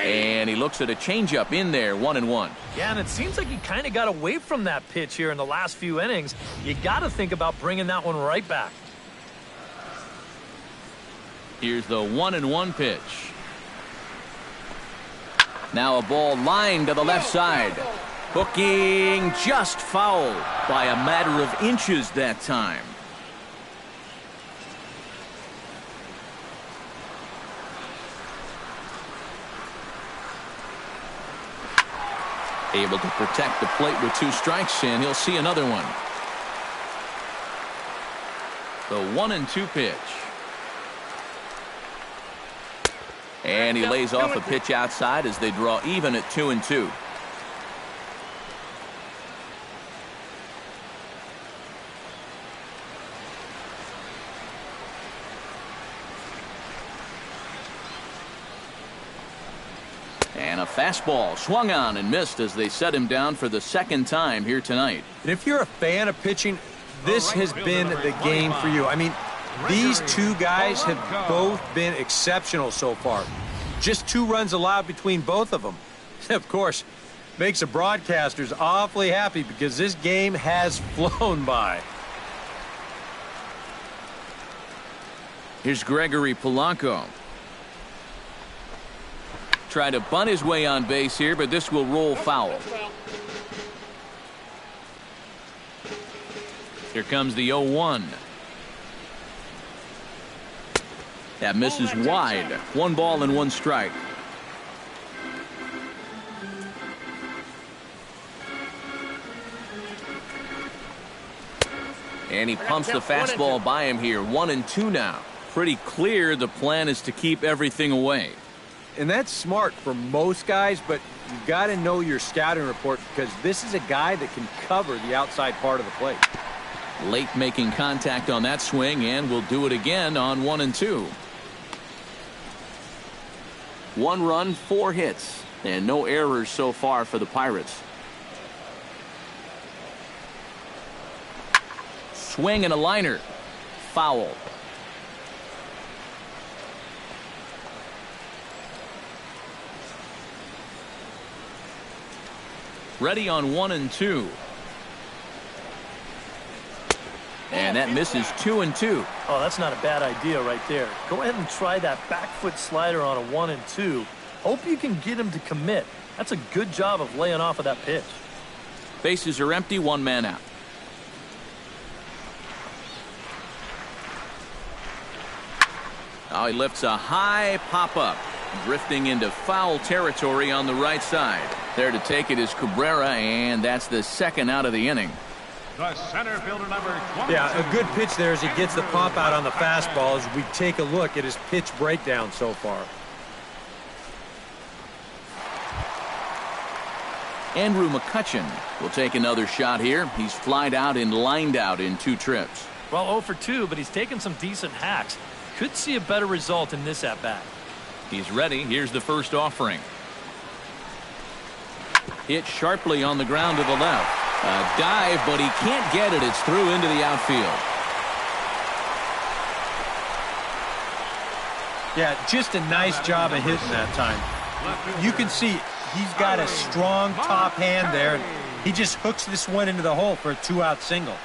And he looks at a changeup in there, 1-1. Yeah, and it seems like he kind of got away from that pitch here in the last few innings. You got to think about bringing that one right back. Here's the 1-1 pitch. Now a ball lined to the left side. Hooking just foul by a matter of inches that time. Able to protect the plate with 2 strikes, and he'll see another one. The 1-2 pitch. And he lays off a pitch outside as they draw even at 2-2. And a fastball swung on and missed as they set him down for the 2nd time here tonight. And if you're a fan of pitching, this has been the game for you. I mean, these 2 guys have both been exceptional so far. Just 2 runs allowed between both of them. Of course, makes the broadcasters awfully happy because this game has flown by. Here's Gregory Polanco. Try to bunt his way on base here, but this will roll foul. Here comes the 0-1. That misses wide. 1 ball and 1 strike. And he pumps the fastball by him here. 1-2 now. Pretty clear the plan is to keep everything away. And that's smart for most guys, but you've got to know your scouting report because this is a guy that can cover the outside part of the plate. Late making contact on that swing, and will do it again on 1-2. 1 run, 4 hits, and no errors so far for the Pirates. Swing and a liner. Foul. Ready on 1-2. And that misses 2-2. Oh, that's not a bad idea right there. Go ahead and try that back foot slider on a 1-2. Hope you can get him to commit. That's a good job of laying off of that pitch. Bases are empty, 1 man out. Oh, he lifts a high pop-up, drifting into foul territory on the right side. There to take it is Cabrera, and that's the 2nd out of the inning. The center fielder, number 20. Yeah, a good pitch there as he gets the pop out on the fastball as we take a look at his pitch breakdown so far. Andrew McCutchen will take another shot here. He's flied out and lined out in 2 trips. Well, 0 for 2, but he's taken some decent hacks. Could see a better result in this at-bat. He's ready. Here's the first offering. Hit sharply on the ground to the left. A dive, but he can't get it. It's through into the outfield. Yeah, just a nice job of hitting that time. You can see he's got a strong top hand there. He just hooks this one into the hole for a 2-out single.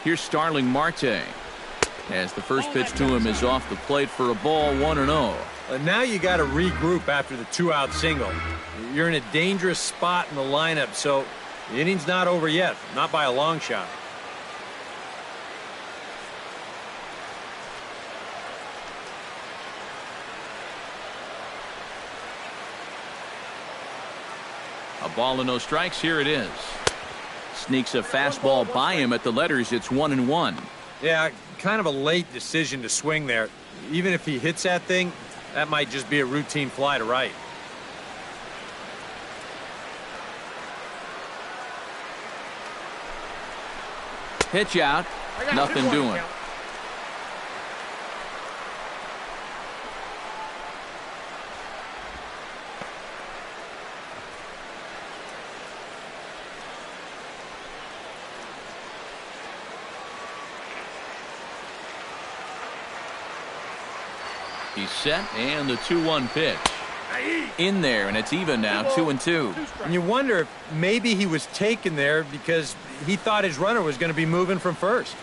Here's Starling Marte as the first pitch to him is off the plate for a ball, 1-0. Now you got to regroup after the 2-out single. You're in a dangerous spot in the lineup, so the inning's not over yet, not by a long shot. A ball and no strikes. Here it is. Sneaks a fastball by him at the letters. It's 1-1. Yeah, kind of a late decision to swing there. Even if he hits that thing, that might just be a routine fly to right. Pitch out. Nothing doing. He's set, and the 2-1 pitch. In there, and it's even now, 2-2. And you wonder if maybe he was taken there because he thought his runner was going to be moving from first.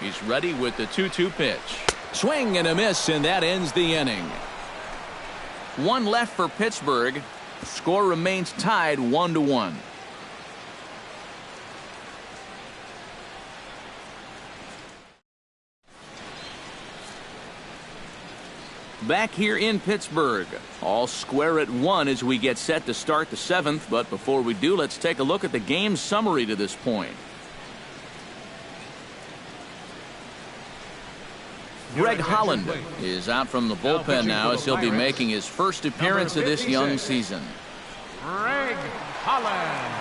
He's ready with the 2-2 pitch. Swing and a miss, and that ends the inning. One left for Pittsburgh. Score remains tied 1-1. Back here in Pittsburgh, all square at 1 as we get set to start the 7th. But before we do, let's take a look at the game summary to this point. Greg Holland is out from the bullpen now as he'll be making his first appearance of this young season. Greg Holland.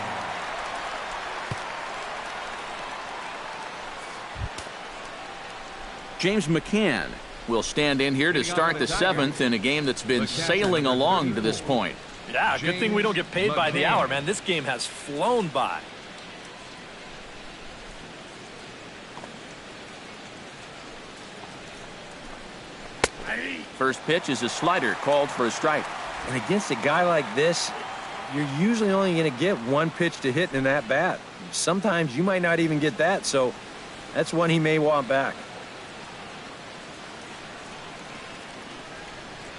James McCann will stand in here to start the 7th in a game that's been sailing along to this point. Yeah, good thing we don't get paid by the hour, man. This game has flown by. First pitch is a slider called for a strike. And against a guy like this, you're usually only going to get one pitch to hit in that bat. Sometimes you might not even get that, so that's one he may want back.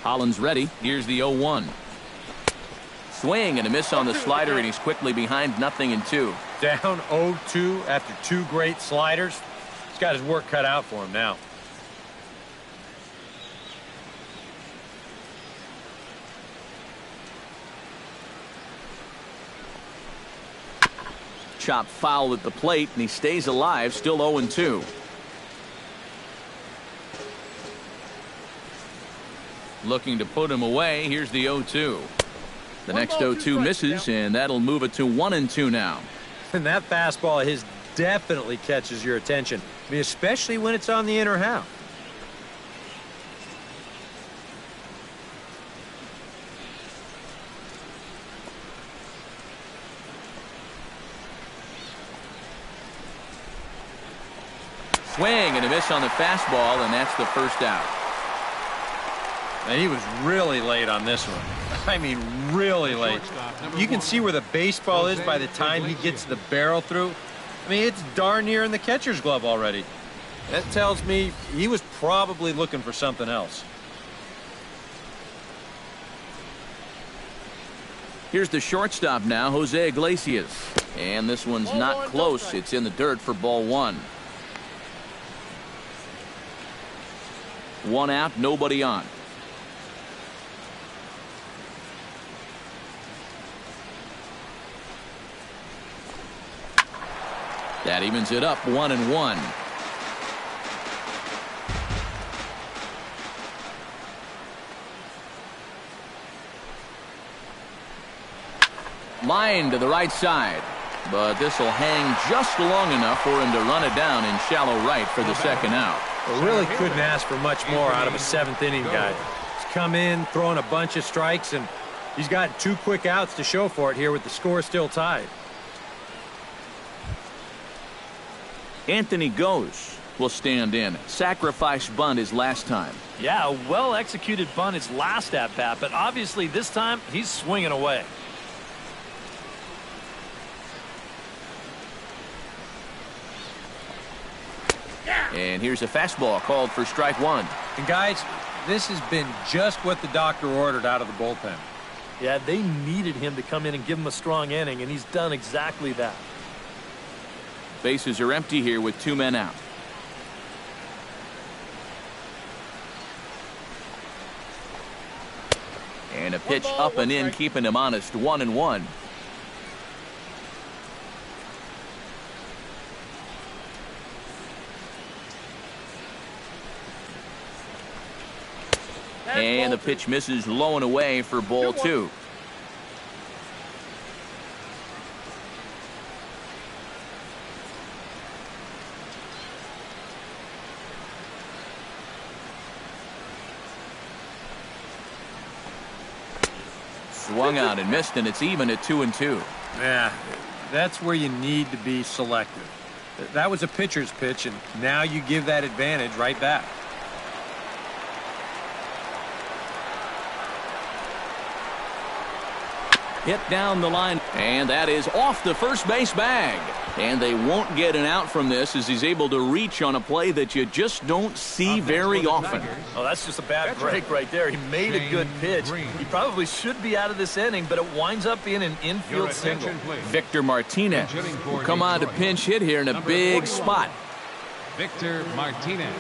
Holland's ready. Here's the 0-1. Swing and a miss on the slider, and he's quickly behind 0-2. Down 0-2 after 2 great sliders. He's got his work cut out for him now. Chop foul at the plate, and he stays alive, still 0-2. Looking to put him away. Here's the 0-2. The next 0-2 misses, and that'll move it to 1-2 now. And that fastball of his definitely catches your attention. I mean, especially when it's on the inner half. Swing and a miss on the fastball, and that's the first out. And he was really late on this one. I mean, really late. You can see where the baseball is by the time he gets the barrel through. I mean, it's darn near in the catcher's glove already. That tells me he was probably looking for something else. Here's the shortstop now, Jose Iglesias. And this one's not close. It's in the dirt for ball 1. 1 out, nobody on. That evens it up, 1-1. Line to the right side, but this will hang just long enough for him to run it down in shallow right for the second out. Well, really couldn't ask for much more out of a 7th inning guy. He's come in, throwing a bunch of strikes, and he's got 2 quick outs to show for it here with the score still tied. Anthony Goes will stand in. Sacrifice bunt his last time. Yeah, a well-executed bunt his last at-bat, but obviously this time he's swinging away. And here's a fastball called for strike 1. And guys, this has been just what the doctor ordered out of the bullpen. Yeah, they needed him to come in and give him a strong inning, and he's done exactly that. Bases are empty here with 2 men out. And a pitch up and in, keeping him honest, 1-1. And the pitch misses low and away for ball 2. Swung out and missed, and it's even at 2-2. Yeah, that's where you need to be selective. That was a pitcher's pitch, and now you give that advantage right back. Hit down the line, and that is off the first base bag. And they won't get an out from this as he's able to reach on a play that you just don't see very often. Oh, that's just a bad break right there. He made a good pitch. He probably should be out of this inning, but it winds up being an infield single. Victor Martinez will come on to pinch hit here in a big spot. Victor Martinez.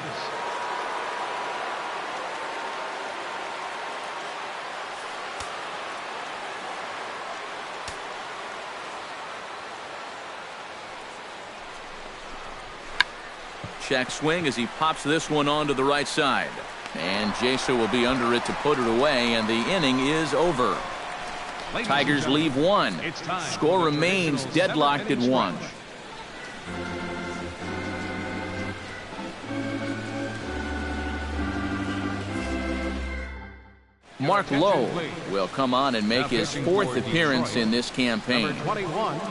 Check swing as he pops this one onto the right side. And Jaso will be under it to put it away, and the inning is over. Tigers leave 1. Score remains deadlocked at 1. Mark Lowe will come on and make his 4th appearance in this campaign. Number 21,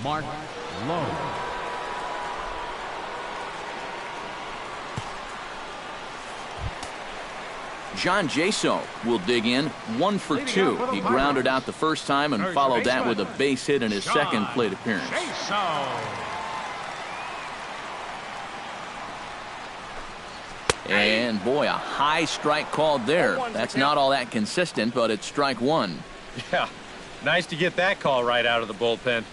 Mark Lowe. John Jaso will dig in, 1 for 2. He grounded out the first time and followed that with a base hit in his second plate appearance. And boy, a high strike called there. That's not all that consistent, but it's strike 1. Yeah, nice to get that call right out of the bullpen.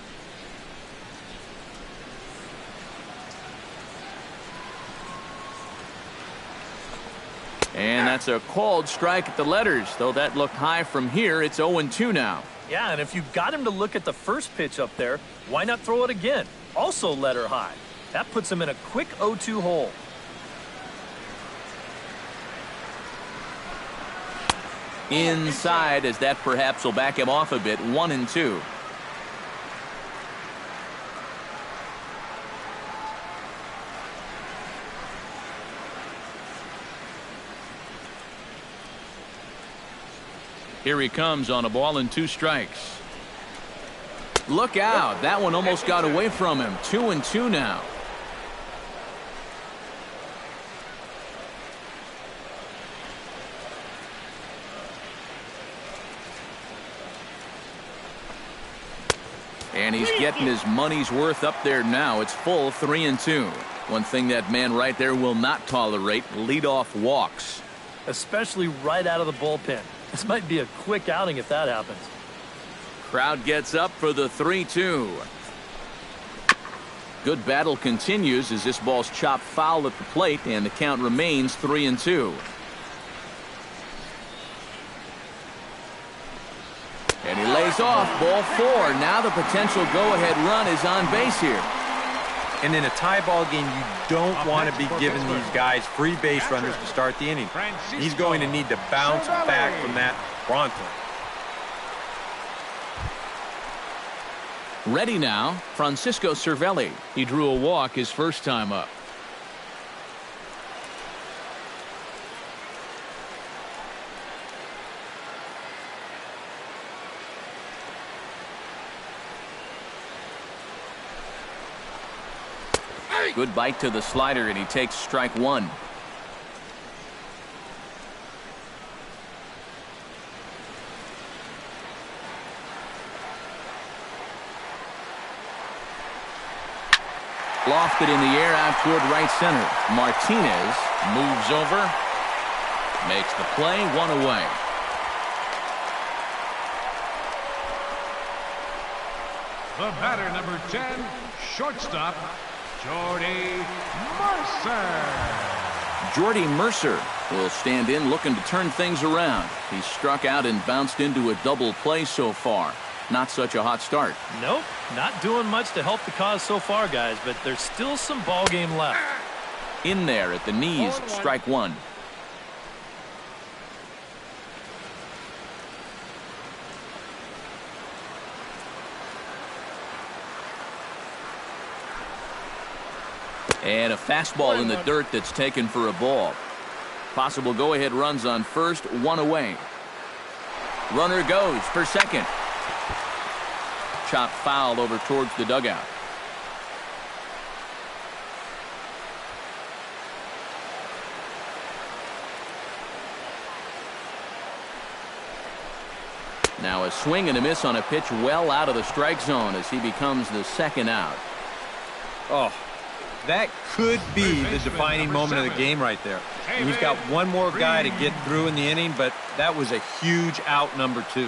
And that's a called strike at the letters, though that looked high from here. It's 0-2 now. Yeah, and if you got him to look at the first pitch up there, why not throw it again? Also letter high. That puts him in a quick 0-2 hole. Inside, as that perhaps will back him off a bit, 1-2. Here he comes on a ball and 2 strikes. Look out. That one almost got away from him. 2-2 now. And he's getting his money's worth up there now. It's full 3-2. One thing that man right there will not tolerate, leadoff walks. Especially right out of the bullpen. This might be a quick outing if that happens. Crowd gets up for the 3-2. Good battle continues as this ball's chopped foul at the plate, and the count remains 3-2. And he lays off ball 4. Now the potential go-ahead run is on base here. And in a tie ball game, you don't want to be giving these guys free base runners to start the inning. He's going to need to bounce back from that pronto. Ready now, Francisco Cervelli. He drew a walk his first time up. Good bite to the slider, and he takes strike 1. Lofted in the air out toward right center. Martinez moves over, makes the play, 1 away. The batter, number 10, shortstop, Jordy Mercer. Jordy Mercer will stand in looking to turn things around. He struck out and bounced into a double play so far. Not such a hot start. Nope, not doing much to help the cause so far, guys, but there's still some ball game left. In there at the knees, strike one. And a fastball in the dirt that's taken for a ball. Possible go-ahead runs on first, one away. Runner goes for second. Chopped foul over towards the dugout. Now a swing and a miss on a pitch well out of the strike zone as he becomes the second out. Oh, that could be the defining moment of the game right there. And he's got one more guy to get through in the inning, but that was a huge out, number 2.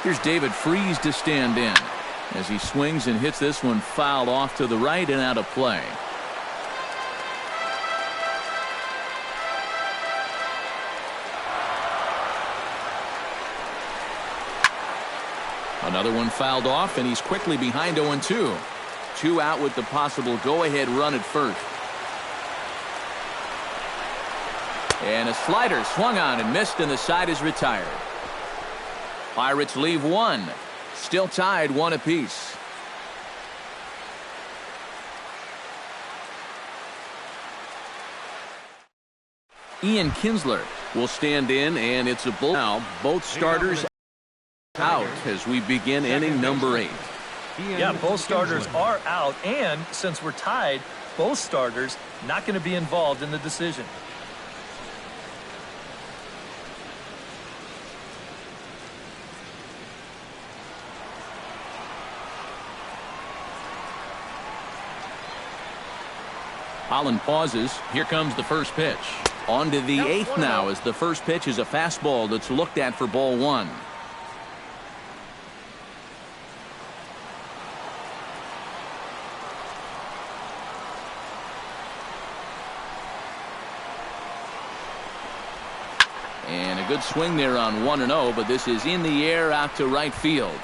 Here's David Freese to stand in as he swings and hits this one foul off to the right and out of play. Another one fouled off, and he's quickly behind 0-2. 2 out with the possible go-ahead run at first. And a slider swung on and missed, and the side is retired. Pirates leave one. Still tied 1 apiece. Ian Kinsler will stand in, and it's a bull. Now both starters out as we begin inning number 8. Yeah, both starters are out, and since we're tied, both starters not going to be involved in the decision. Holland pauses. Here comes the first pitch. On to the 8th now as the first pitch is a fastball that's looked at for ball 1. And a good swing there on 1-0, but this is in the air out to right field.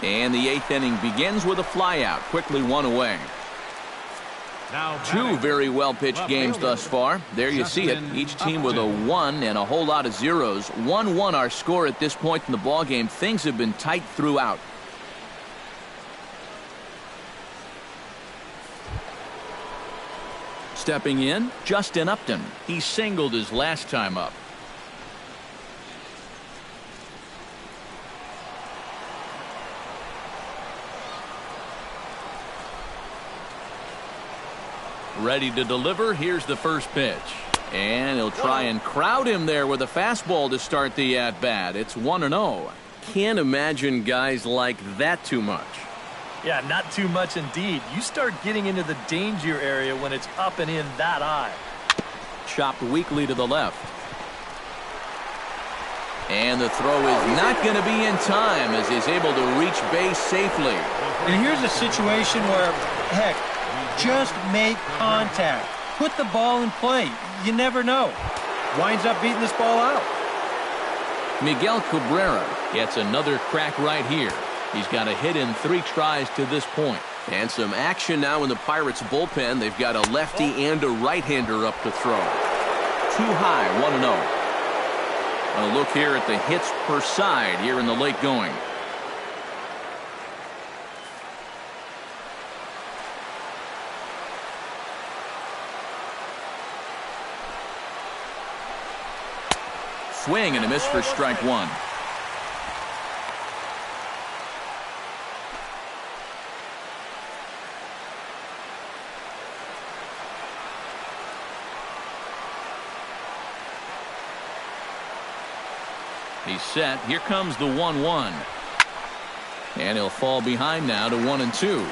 And the 8th inning begins with a flyout. Quickly 1 away. Now 2 very well-pitched games thus far. There you see it. Each team with a 1 and a whole lot of zeros. 1-1 our score at this point in the ballgame. Things have been tight throughout. Stepping in, Justin Upton. He singled his last time up. Ready to deliver. Here's the first pitch. And he'll try and crowd him there with a fastball to start the at-bat. It's 1-0. Can't imagine guys like that too much. Yeah, not too much indeed. You start getting into the danger area when it's up and in that high. Chopped weakly to the left. And the throw is not going to be in time as he's able to reach base safely. And here's a situation where, heck, just make contact. Put the ball in play. You never know. Winds up beating this ball out. Miguel Cabrera gets another crack right here. He's got a hit in 3 tries to this point. And some action now in the Pirates bullpen. They've got a lefty and a right-hander up to throw. Too high, 1-0. A look here at the hits per side here in the late going. Swing and a miss for strike 1. He's set. Here comes the 1-1. And he'll fall behind now to 1-2.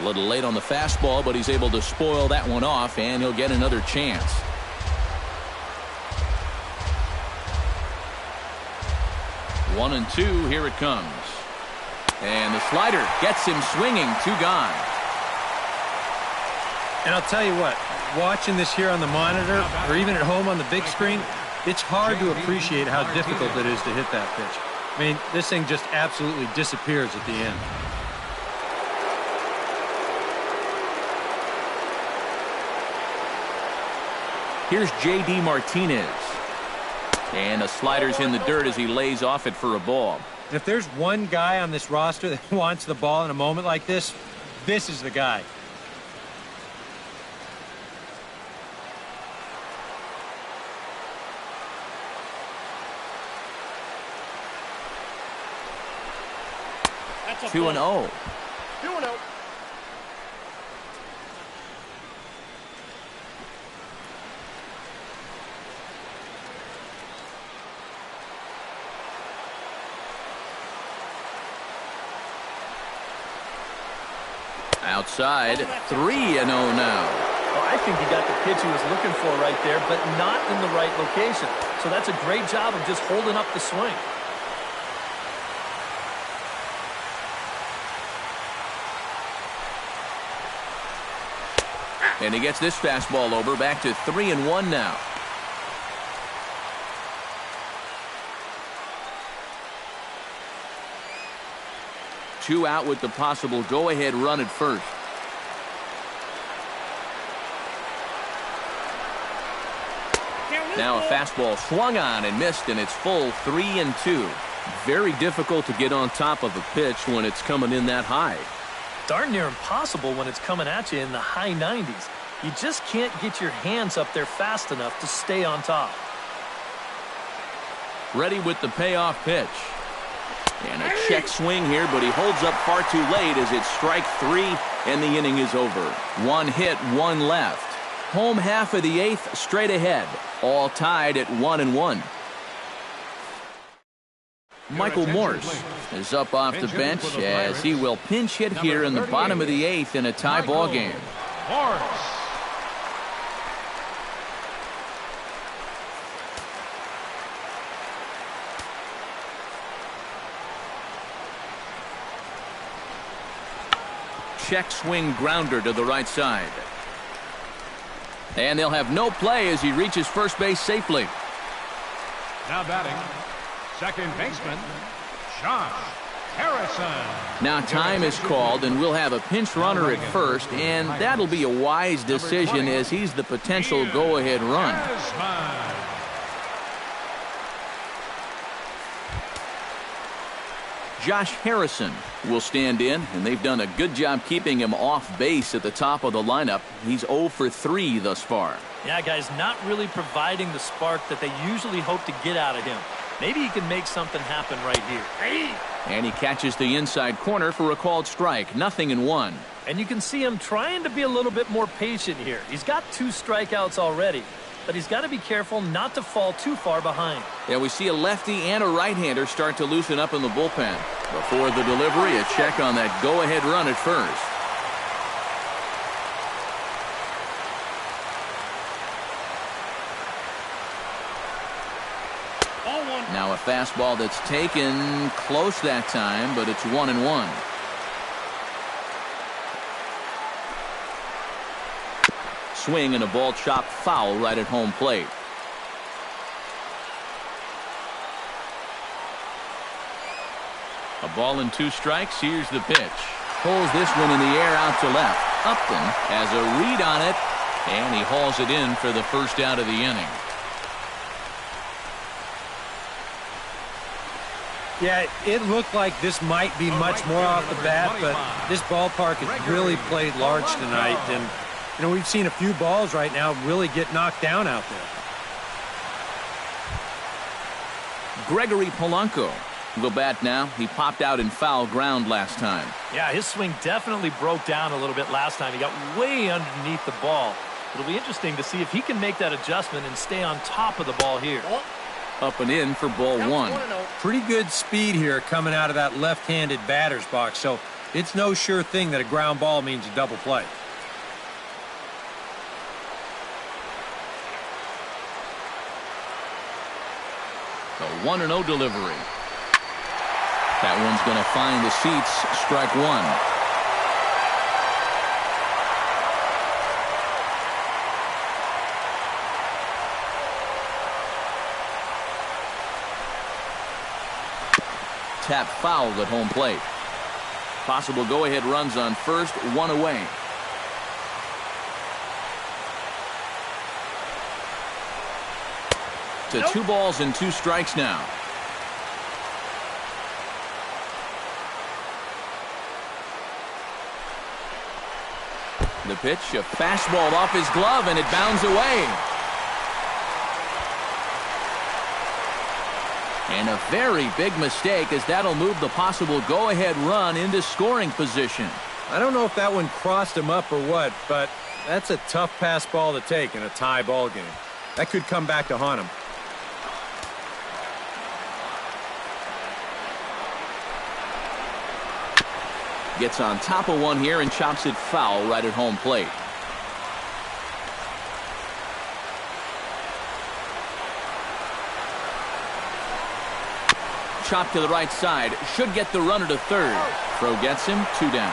A little late on the fastball, but he's able to spoil that one off, and he'll get another chance. One and two, here it comes. And the slider gets him swinging, 2 gone. And I'll tell you what, watching this here on the monitor or even at home on the big screen, it's hard to appreciate how difficult it is to hit that pitch. I mean, this thing just absolutely disappears at the end. Here's J.D. Martinez. And the slider's in the dirt as he lays off it for a ball. And if there's one guy on this roster that wants the ball in a moment like this, this is the guy. That's a 2-0. 2-0. Outside, 3-0 now. Well, I think he got the pitch he was looking for right there, but not in the right location. So that's a great job of just holding up the swing. And he gets this fastball over, back to 3-1 now. Two out with the possible go-ahead run at first. Now a fastball swung on and missed, and it's full 3-2. Very difficult to get on top of a pitch when it's coming in that high. Darn near impossible when it's coming at you in the high 90s. You just can't get your hands up there fast enough to stay on top. Ready with the payoff pitch. And a check swing here, but he holds up far too late as it's strike 3, and the inning is over. 1 hit, 1 left. Home half of the 8th, straight ahead. All tied at 1-1. Michael Morse is up off the bench as he will pinch hit here in the bottom of the 8th in a tie ball game. Check swing grounder to the right side. And they'll have no play as he reaches first base safely. Now batting, second baseman, Josh Harrison. Now time is called, and we'll have a pinch runner at first, and that'll be a wise decision as he's the potential go-ahead run. Josh Harrison will stand in, and they've done a good job keeping him off base at the top of the lineup. He's 0 for 3 thus far. Yeah, guys, not really providing the spark that they usually hope to get out of him. Maybe he can make something happen right here. And he catches the inside corner for a called strike. 0-1. And you can see him trying to be a little bit more patient here. He's got 2 strikeouts already, but he's got to be careful not to fall too far behind. Yeah, we see a lefty and a right-hander start to loosen up in the bullpen. Before the delivery, a check on that go-ahead run at first. Now a fastball that's taken close that time, but it's 1-1. Swing and a ball chopped foul right at home plate. A ball and 2 strikes. Here's the pitch. Pulls this one in the air out to left. Upton has a read on it, and he hauls it in for the first out of the inning. Yeah, it looked like this might be much more off the bat, but this ballpark has really played large tonight, and you know, we've seen a few balls right now really get knocked down out there. Gregory Polanco will bat now. He popped out in foul ground last time. Yeah, his swing definitely broke down a little bit last time. He got way underneath the ball. It'll be interesting to see if he can make that adjustment and stay on top of the ball here. Up and in for ball 1. Pretty good speed here coming out of that left-handed batter's box, so It's no sure thing that a ground ball means a double play. The 1-0 delivery. That one's going to find the seats. Strike one. Tap fouled at home plate. Possible go-ahead runs on first, one away. To 2 balls and 2 strikes now. The pitch, a fastball off his glove, and it bounds away. And a very big mistake, as that'll move the possible go-ahead run into scoring position. I don't know if that one crossed him up or what, but that's a tough pass ball to take in a tie ball game. That could come back to haunt him. Gets on top of one here and chops it foul right at home plate. Chop to the right side. Should get the runner to third. Throw gets him, 2 down.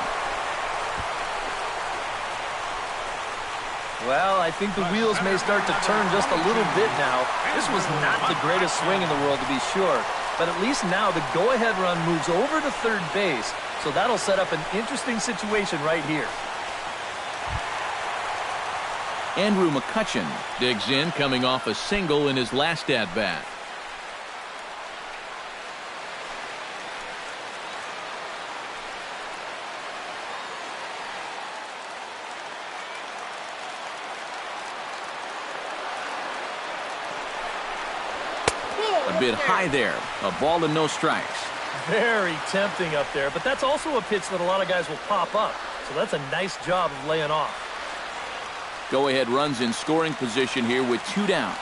Well, I think the wheels may start to turn just a little bit now. This was not the greatest swing in the world, to be sure. But at least now the go-ahead run moves over to third base. So that'll set up an interesting situation right here. Andrew McCutchen digs in, coming off a single in his last at-bat. A bit high there. A ball and no strikes. Very tempting up there, but that's also a pitch that a lot of guys will pop up. So that's a nice job of laying off. Go-ahead runs in scoring position here with 2 down.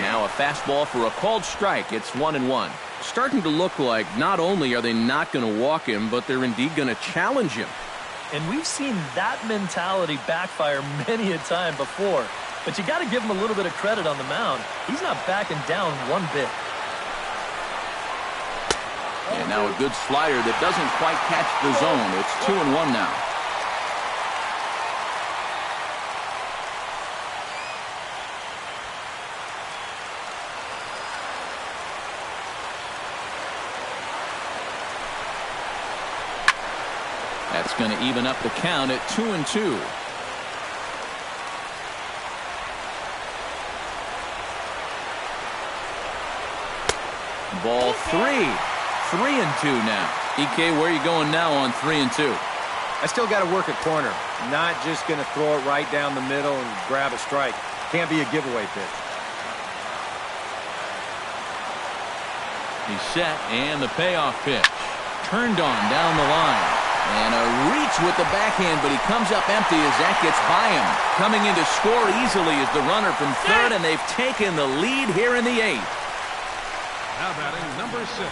Now a fastball for a called strike. It's 1-1. Starting to look like not only are they not going to walk him, but they're indeed going to challenge him. And we've seen that mentality backfire many a time before. But you got to give him a little bit of credit on the mound. He's not backing down one bit. And now a good slider that doesn't quite catch the zone. It's 2-1 now. That's going to even up the count at 2-2. Ball 3. 3-2 now. EK, where are you going now on 3-2? I still got to work a corner. Not just going to throw it right down the middle and grab a strike. Can't be a giveaway pitch. He's set, and the payoff pitch. Turned on down the line. And a reach with the backhand, but he comes up empty as that gets by him. Coming in to score easily is the runner from third, and they've taken the lead here in the 8th. Now batting number 6.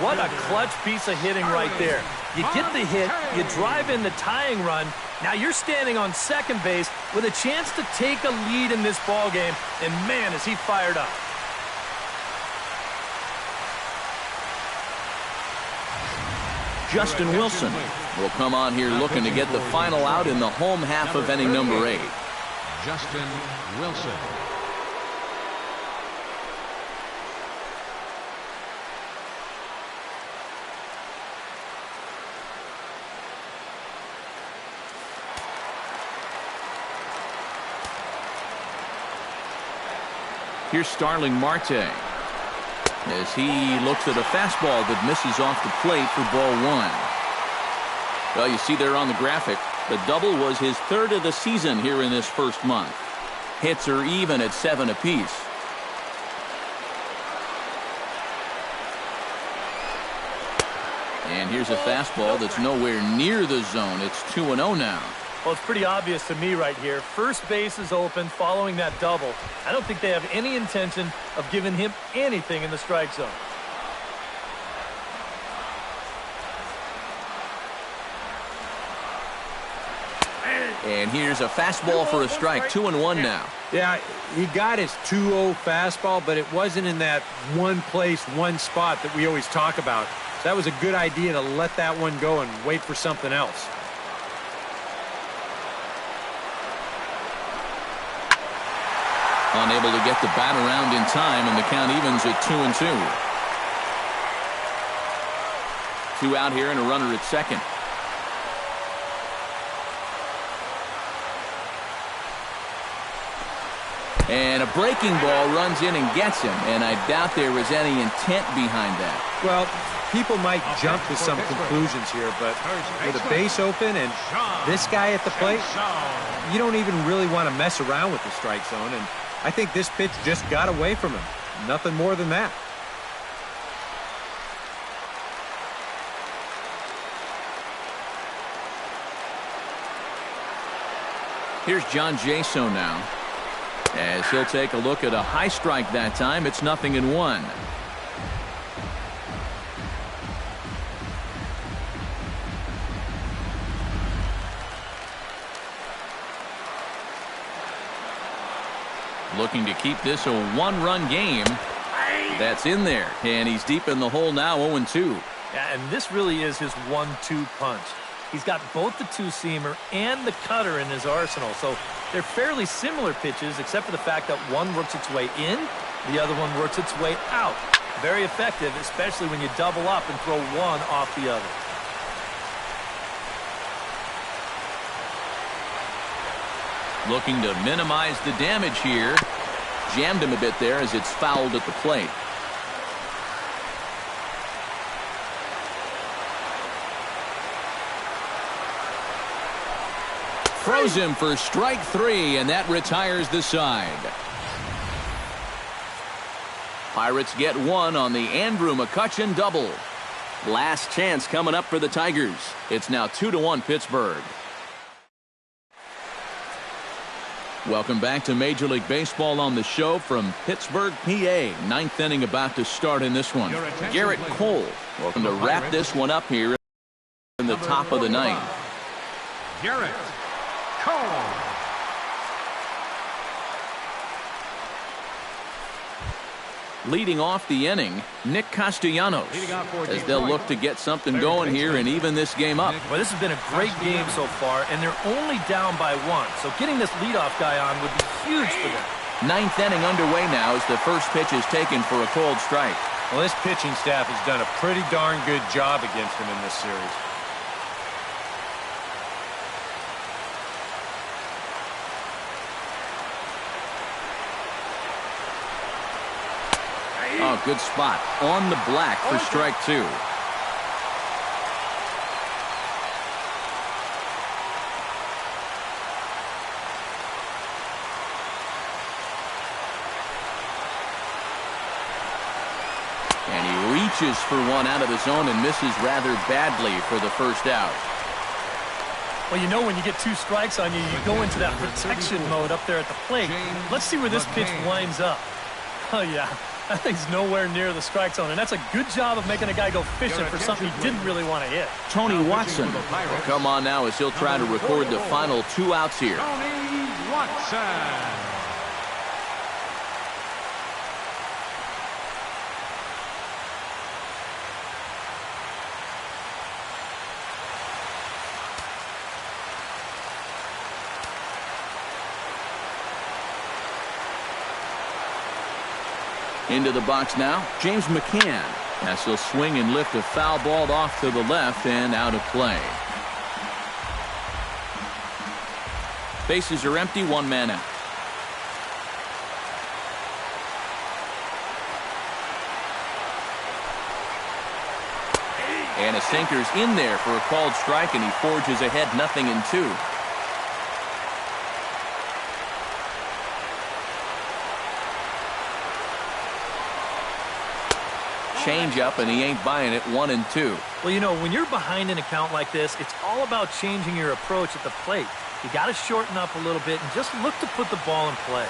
What a clutch piece of hitting right there. You get the hit, you drive in the tying run. Now you're standing on second base with a chance to take a lead in this ball game, and man, is he fired up. Justin Wilson will come on here looking to get the final out in the home half of inning number 8. Justin Wilson. Here's Starling Marte as he looks at a fastball that misses off the plate for ball 1. Well, you see there on the graphic, the double was his 3rd of the season here in this first month. Hits are even at 7 apiece. And here's a fastball that's nowhere near the zone. It's 2-0 now. Well, it's pretty obvious to me right here. First base is open following that double. I don't think they have any intention of giving him anything in the strike zone. And here's a fastball for a strike. 2-1 now. Yeah, he got his 2-0 fastball, but it wasn't in that one place, one spot that we always talk about. So that was a good idea to let that one go and wait for something else. Unable to get the bat around in time, and the count evens at 2-2. 2 out here and a runner at second. And a breaking ball runs in and gets him, and I doubt there was any intent behind that. Well, people might jump to some conclusions here, but with a base open and this guy at the plate, you don't even really want to mess around with the strike zone, and I think this pitch just got away from him. Nothing more than that. Here's John Jaso now, as he'll take a look at a high strike that time. It's 0-1. Looking to keep this a one-run game. That's in there, and he's deep in the hole now, 0-2. Yeah, and this really is his 1-2 punch. He's got both the two-seamer and the cutter in his arsenal, so they're fairly similar pitches, except for the fact that one works its way in, the other one works its way out. Very effective, especially when you double up and throw one off the other. Looking to minimize the damage here. Jammed him a bit there as it's fouled at the plate. Throws him for strike 3, and that retires the side. Pirates get one on the Andrew McCutchen double. Last chance coming up for the Tigers. It's now 2-1 Pittsburgh. Welcome back to Major League Baseball on the show from Pittsburgh, PA. Ninth inning about to start in this one. Garrett Cole, welcome to wrap this one up here in the top of the ninth. Garrett Cole. Leading off the inning, Nick Castellanos, as they'll look to get something going here and even this game up. Well, this has been a great game so far, and they're only down by 1. So getting this leadoff guy on would be huge for them. Ninth inning underway now as the first pitch is taken for a cold strike. Well, this pitching staff has done a pretty darn good job against him in this series. Oh, good spot on the black for strike 2. And he reaches for one out of the zone and misses rather badly for the first out. Well, you know when you get 2 strikes on you, you go into that protection mode up there at the plate. Let's see where this pitch winds up. Oh, yeah. That thing's nowhere near the strike zone, and that's a good job of making a guy go fishing for something he didn't really want to hit. Tony Watson will come on now as he'll try to record the final 2 outs here. Tony Watson. Into the box now, James McCann, as he'll swing and lift a foul ball off to the left and out of play. Bases are empty, 1 man out. And a sinker's in there for a called strike, and he forges ahead 0-2. Change up, and he ain't buying it. 1-2. Well, you know, when you're behind an account like this, it's all about changing your approach at the plate. You got to shorten up a little bit and just look to put the ball in play.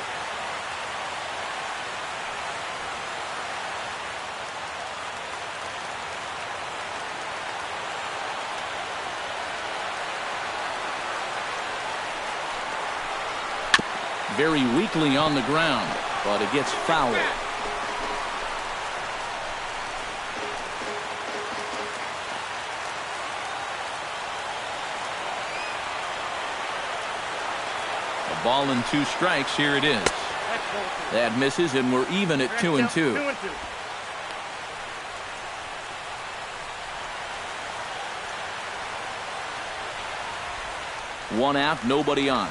Very weakly on the ground, but it gets fouled. A ball and 2 strikes. Here it is. That misses, and we're even at 2-2. 1 out, nobody on.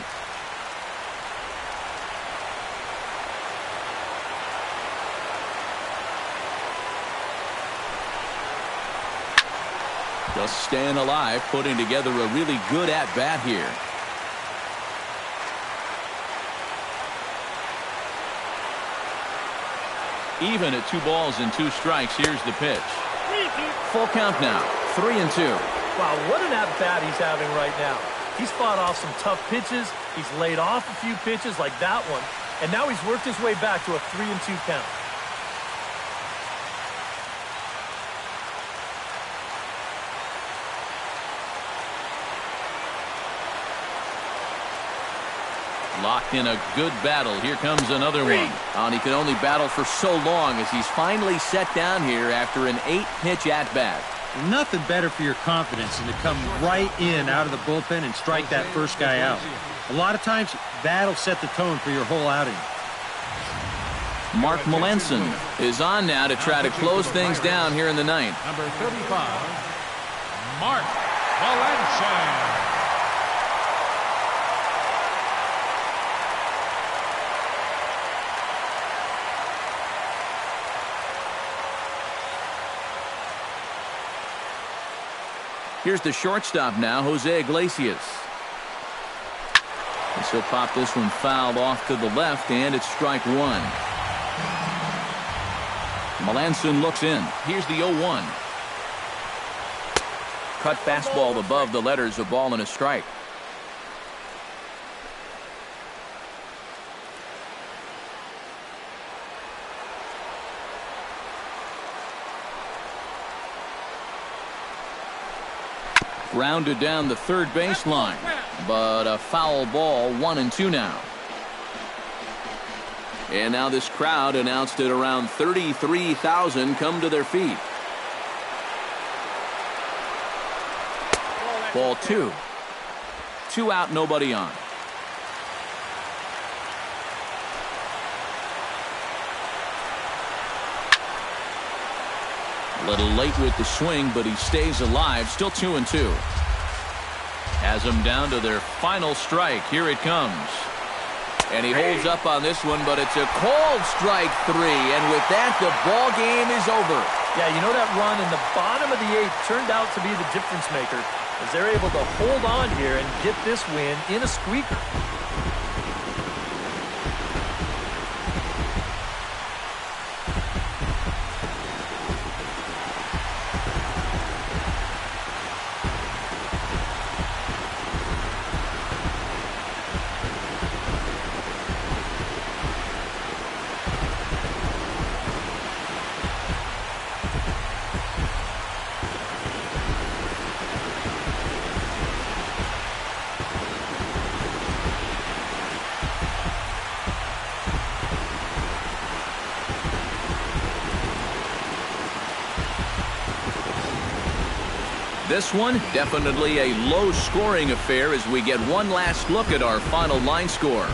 Just staying alive, putting together a really good at-bat here. Even at 2 balls and 2 strikes, here's the pitch. Full count now, 3-2. Wow, what an at-bat he's having right now. He's fought off some tough pitches. He's laid off a few pitches like that one. And now he's worked his way back to a 3-2 count. Locked in a good battle. Here comes another one. And he can only battle for so long as he's finally set down here after an 8-pitch at-bat. Nothing better for your confidence than to come right in out of the bullpen and strike that first guy out. A lot of times, that'll set the tone for your whole outing. Mark Melanson is on now to try to close things down here in the 9th. Number 35, Mark Melanson. Here's the shortstop now, Jose Iglesias. And he'll pop this one fouled off to the left, and it's strike 1. Melanson looks in. Here's the 0-1. Cut fastball above the letters, a ball and a strike. Grounded down the third baseline, but a foul ball, 1-2 now. And now this crowd, announced at around 33,000, come to their feet. Ball 2. 2 out, nobody on. A little late with the swing, but he stays alive. Still 2-2. Has them down to their final strike. Here it comes. And he holds up on this one, but it's a called strike 3. And with that, the ball game is over. Yeah, you know that run in the bottom of the 8th turned out to be the difference maker, as they're able to hold on here and get this win in a squeaker. This one, definitely a low-scoring affair as we get one last look at our final line score.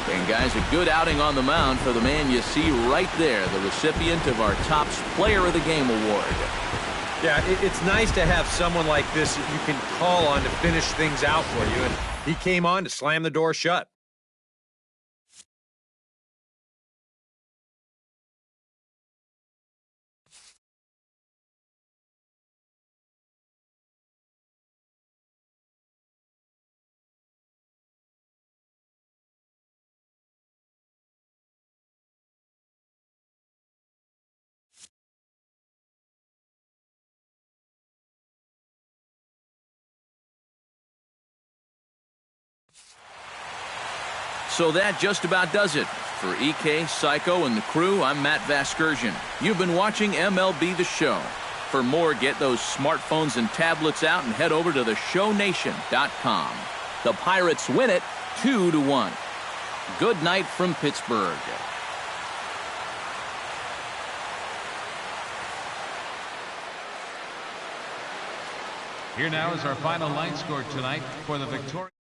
And guys, a good outing on the mound for the man you see right there, the recipient of our Topps Player of the Game award. Yeah, it's nice to have someone like this that you can call on to finish things out for you, and he came on to slam the door shut. So that just about does it. For EK, Psycho, and the crew, I'm Matt Vasgersian. You've been watching MLB The Show. For more, get those smartphones and tablets out and head over to theshownation.com. The Pirates win it 2-1. Good night from Pittsburgh. Here now is our final line score tonight for the victorious.